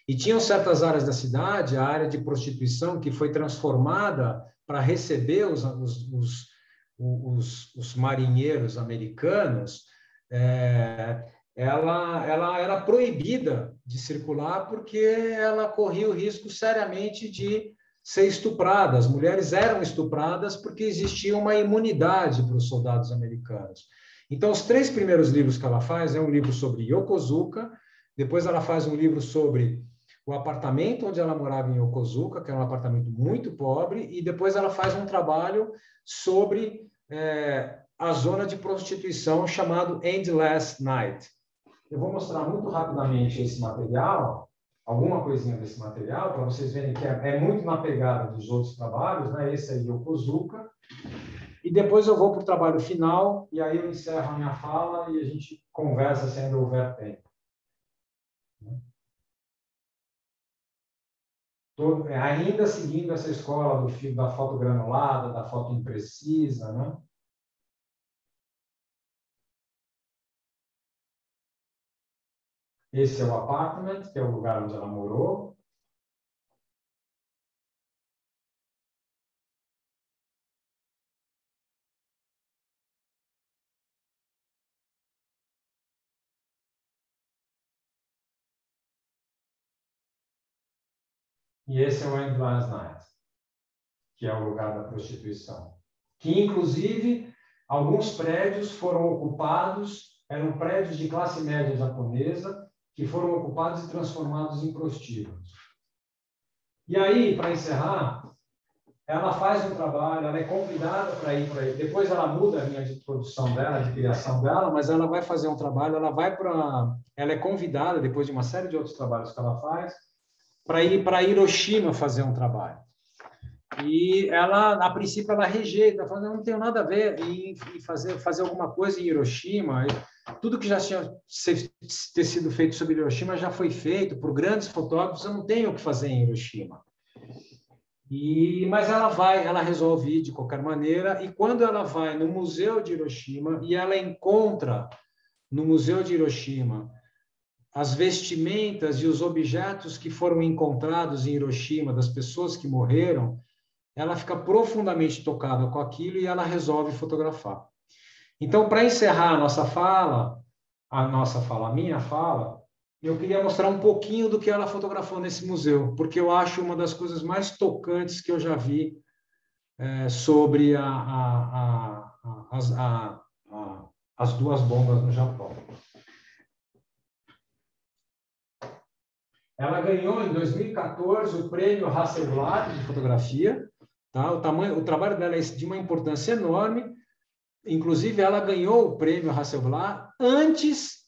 E tinham certas áreas da cidade, a área de prostituição, que foi transformada para receber os marinheiros americanos. Ela era proibida de circular porque ela corria o risco seriamente de ser estuprada. As mulheres eram estupradas porque existia uma imunidade para os soldados americanos. Então, os 3 primeiros livros que ela faz é um livro sobre Yokozuka, depois ela faz um livro sobre o apartamento onde ela morava em Yokozuka, que era um apartamento muito pobre, e depois ela faz um trabalho sobre a zona de prostituição chamado Endless Night. Eu vou mostrar muito rapidamente esse material, alguma coisinha desse material, para vocês verem que é muito na pegada dos outros trabalhos, né? Esse é Yokozuka. E depois eu vou para o trabalho final, e aí eu encerro a minha fala e a gente conversa se ainda houver tempo. Ainda seguindo essa escola da foto granulada, da foto imprecisa, né? Esse é o apartment, que é o lugar onde ela morou. E esse é o Endless Night, que é o lugar da prostituição. Que, inclusive, alguns prédios foram ocupados, eram prédios de classe média japonesa, que foram ocupados e transformados em prostíbulos. E aí, para encerrar, ela faz um trabalho, ela é convidada para ir para aí. Depois ela muda a linha de produção dela, de criação dela, mas ela vai fazer um trabalho, ela é convidada, depois de uma série de outros trabalhos que ela faz, para ir para Hiroshima fazer um trabalho. E ela, a princípio, ela rejeita, falando, não tenho nada a ver em fazer alguma coisa em Hiroshima. Tudo que já tinha ter sido feito sobre Hiroshima já foi feito por grandes fotógrafos, eu não tenho o que fazer em Hiroshima. Mas ela resolve ir de qualquer maneira, e quando ela vai no Museu de Hiroshima, e ela encontra no Museu de Hiroshima as vestimentas e os objetos que foram encontrados em Hiroshima, das pessoas que morreram, ela fica profundamente tocada com aquilo e ela resolve fotografar. Então, para encerrar a minha fala, eu queria mostrar um pouquinho do que ela fotografou nesse museu, porque eu acho uma das coisas mais tocantes que eu já vi sobre as 2 bombas no Japão. Ela ganhou, em 2014, o prêmio Hasselblad de fotografia. Tá? O trabalho dela é de uma importância enorme. Inclusive, ela ganhou o prêmio Hasselblad antes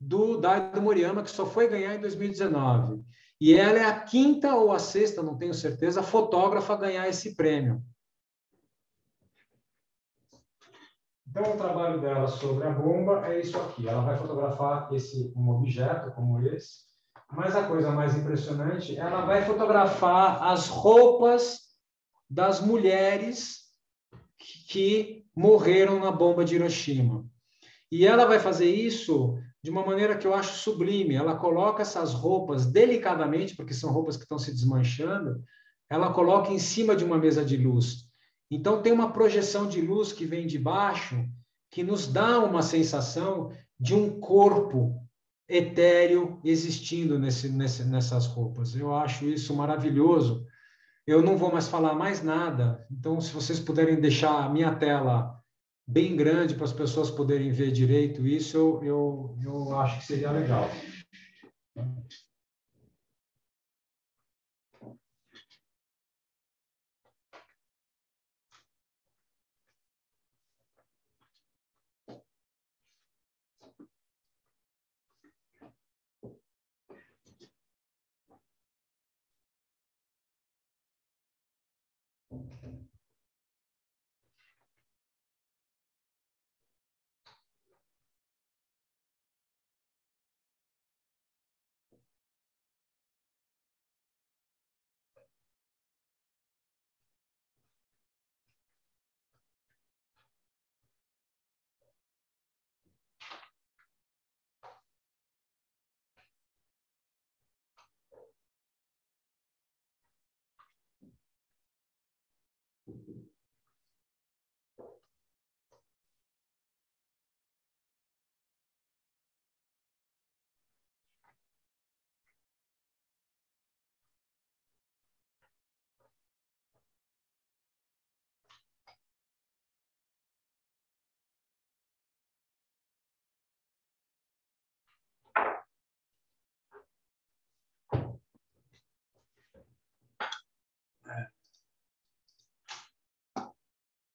do Daido Moriyama, que só foi ganhar em 2019. E ela é a 5ª ou a 6ª, não tenho certeza, fotógrafa a ganhar esse prêmio. Então, o trabalho dela sobre a bomba é isso aqui. Ela vai fotografar um objeto como esse, Mas a coisa mais impressionante, ela vai fotografar as roupas das mulheres que morreram na bomba de Hiroshima. E ela vai fazer isso de uma maneira que eu acho sublime. Ela coloca essas roupas delicadamente, porque são roupas que estão se desmanchando, ela coloca em cima de uma mesa de luz. Então, tem uma projeção de luz que vem de baixo, que nos dá uma sensação de um corpo etéreo existindo nessas roupas. Eu acho isso maravilhoso. Eu não vou mais falar mais nada, então, se vocês puderem deixar a minha tela bem grande para as pessoas poderem ver direito isso, eu acho que seria legal.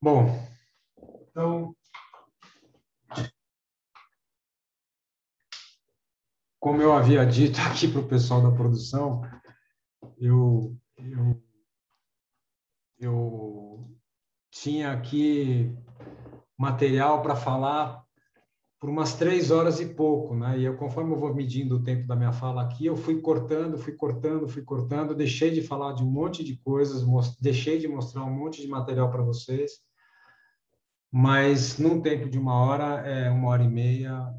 Bom, então, como eu havia dito aqui para o pessoal da produção, eu tinha aqui material para falar por umas 3 horas e pouco, né? E eu, conforme eu vou medindo o tempo da minha fala aqui, eu fui cortando, deixei de falar de um monte de coisas, deixei de mostrar um monte de material para vocês, mas num tempo de 1 hora, 1 hora e meia,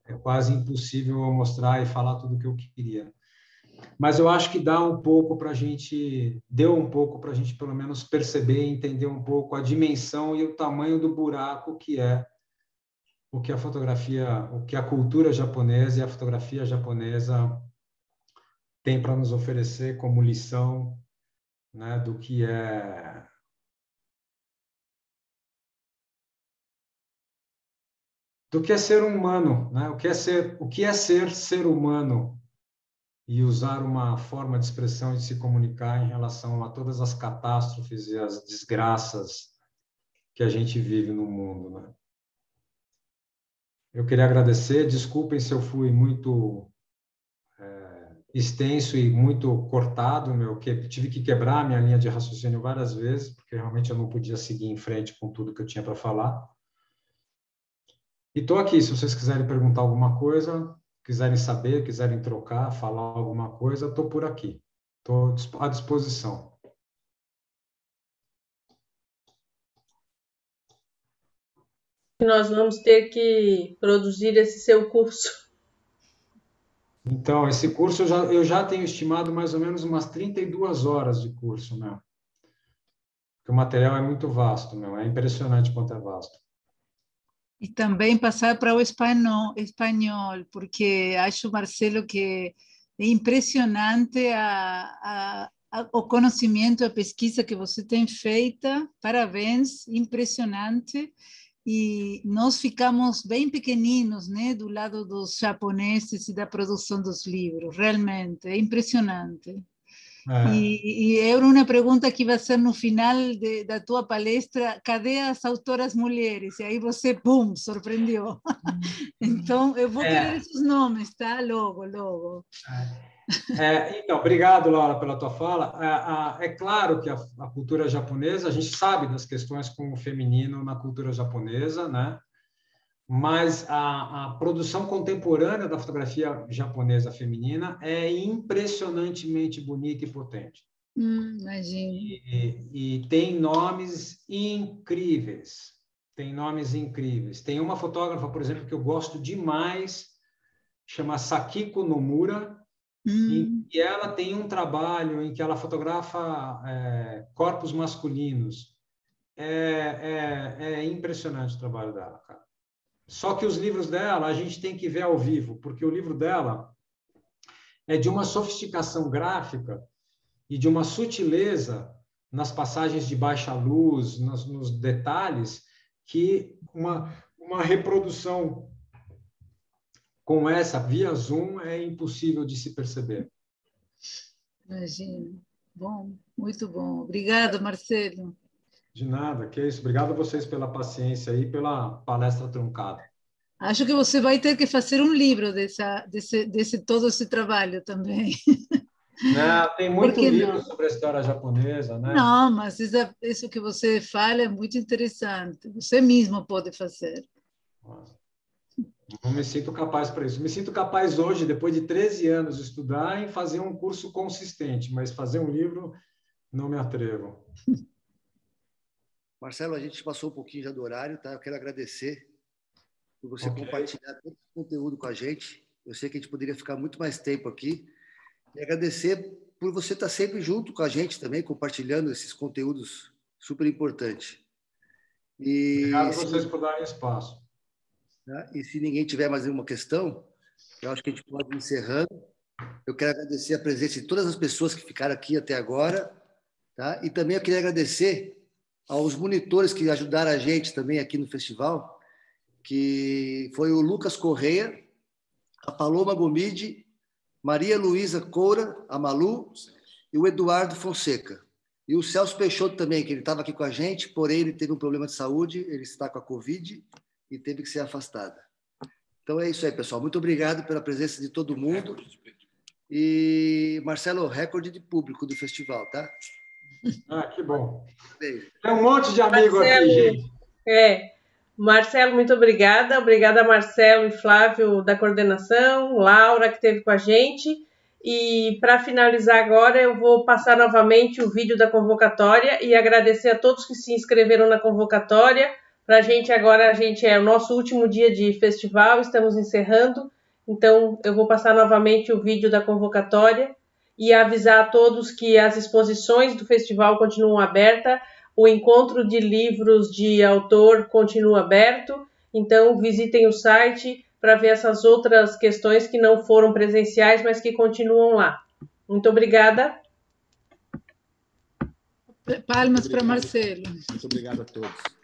é quase impossível eu mostrar e falar tudo o que eu queria. Mas eu acho que deu um pouco para a gente pelo menos perceber e entender um pouco a dimensão e o tamanho do buraco que é o que a fotografia, o que a cultura japonesa e a fotografia japonesa tem para nos oferecer como lição, né, do que é ser humano, né? O que é ser humano e usar uma forma de expressão e de se comunicar em relação a todas as catástrofes e as desgraças que a gente vive no mundo, né? Eu queria agradecer, desculpem se eu fui muito extenso e muito cortado, tive que quebrar a minha linha de raciocínio várias vezes, porque realmente eu não podia seguir em frente com tudo que eu tinha para falar. E estou aqui, se vocês quiserem perguntar alguma coisa, quiserem saber, quiserem trocar, falar alguma coisa, estou por aqui. Estou à disposição. Nós vamos ter que produzir esse seu curso. Então, esse curso eu já tenho estimado mais ou menos umas 32 horas de curso, meu. Porque o material é muito vasto, meu. É impressionante quanto é vasto. E também passar para o espanhol, porque acho, Marcelo, que é impressionante o conhecimento, a pesquisa que você tem feita. Parabéns, impressionante. E nós ficamos bem pequeninos, né, do lado dos japoneses e da produção dos livros. Realmente, é impressionante. E era uma pergunta que vai ser no final da tua palestra: cadê as autoras mulheres? E aí você, pum, surpreendeu. Então, eu vou querer esses nomes, tá? Logo. Então, obrigado, Laura, pela tua fala. É claro que a cultura japonesa, a gente sabe das questões com o feminino na cultura japonesa, né? mas a produção contemporânea da fotografia japonesa feminina é impressionantemente bonita e potente. Imagino. E tem nomes incríveis. Tem nomes incríveis. Tem uma fotógrafa, por exemplo, que eu gosto demais, chama Sakiko Nomura, e ela tem um trabalho em que ela fotografa corpos masculinos. É impressionante o trabalho dela, cara. Só que os livros dela a gente tem que ver ao vivo, porque o livro dela é de uma sofisticação gráfica e de uma sutileza nas passagens de baixa luz, nos detalhes, que uma reprodução com essa via Zoom é impossível de se perceber. Imagino. Bom, muito bom. Obrigada, Marcelo. De nada, que é isso. Obrigado a vocês pela paciência e pela palestra truncada. Acho que você vai ter que fazer um livro desse todo esse trabalho também. Não, tem muito livro sobre a história japonesa, né? Não, mas isso que você fala é muito interessante. Você mesmo pode fazer. Não me sinto capaz para isso. Me sinto capaz hoje, depois de 13 anos de estudar, em fazer um curso consistente, mas fazer um livro, não me atrevo. Marcelo, a gente passou um pouquinho já do horário, tá? Eu quero agradecer por você compartilhar todo esse conteúdo com a gente. Eu sei que a gente poderia ficar muito mais tempo aqui. E agradecer por você estar sempre junto com a gente também, compartilhando esses conteúdos super importantes. Obrigado a vocês por darem espaço. Né? E se ninguém tiver mais nenhuma questão, eu acho que a gente pode ir encerrando. Eu quero agradecer a presença de todas as pessoas que ficaram aqui até agora. Tá? E também eu queria agradecer aos monitores que ajudaram a gente também aqui no festival, que foi o Lucas Correia, a Paloma Gomide, Maria Luísa Coura, a Malu, e o Eduardo Fonseca. E o Celso Peixoto também, que ele estava aqui com a gente, porém ele teve um problema de saúde, ele está com a Covid e teve que ser afastado. Então é isso aí, pessoal. Muito obrigado pela presença de todo mundo. E, Marcelo, recorde de público do festival, tá? Que bom. Tem um monte de amigo Marcelo, aqui, gente. Marcelo, muito obrigada. Obrigada, Marcelo e Flávio da coordenação, Laura, que esteve com a gente. E, para finalizar agora, eu vou passar novamente o vídeo da convocatória e agradecer a todos que se inscreveram na convocatória. Para a gente, agora, é o nosso último dia de festival, estamos encerrando. Então, eu vou passar novamente o vídeo da convocatória e avisar a todos que as exposições do festival continuam abertas, o encontro de livros de autor continua aberto, então visitem o site para ver essas outras questões que não foram presenciais, mas que continuam lá. Muito obrigada. Palmas para Marcelo. Muito obrigado a todos.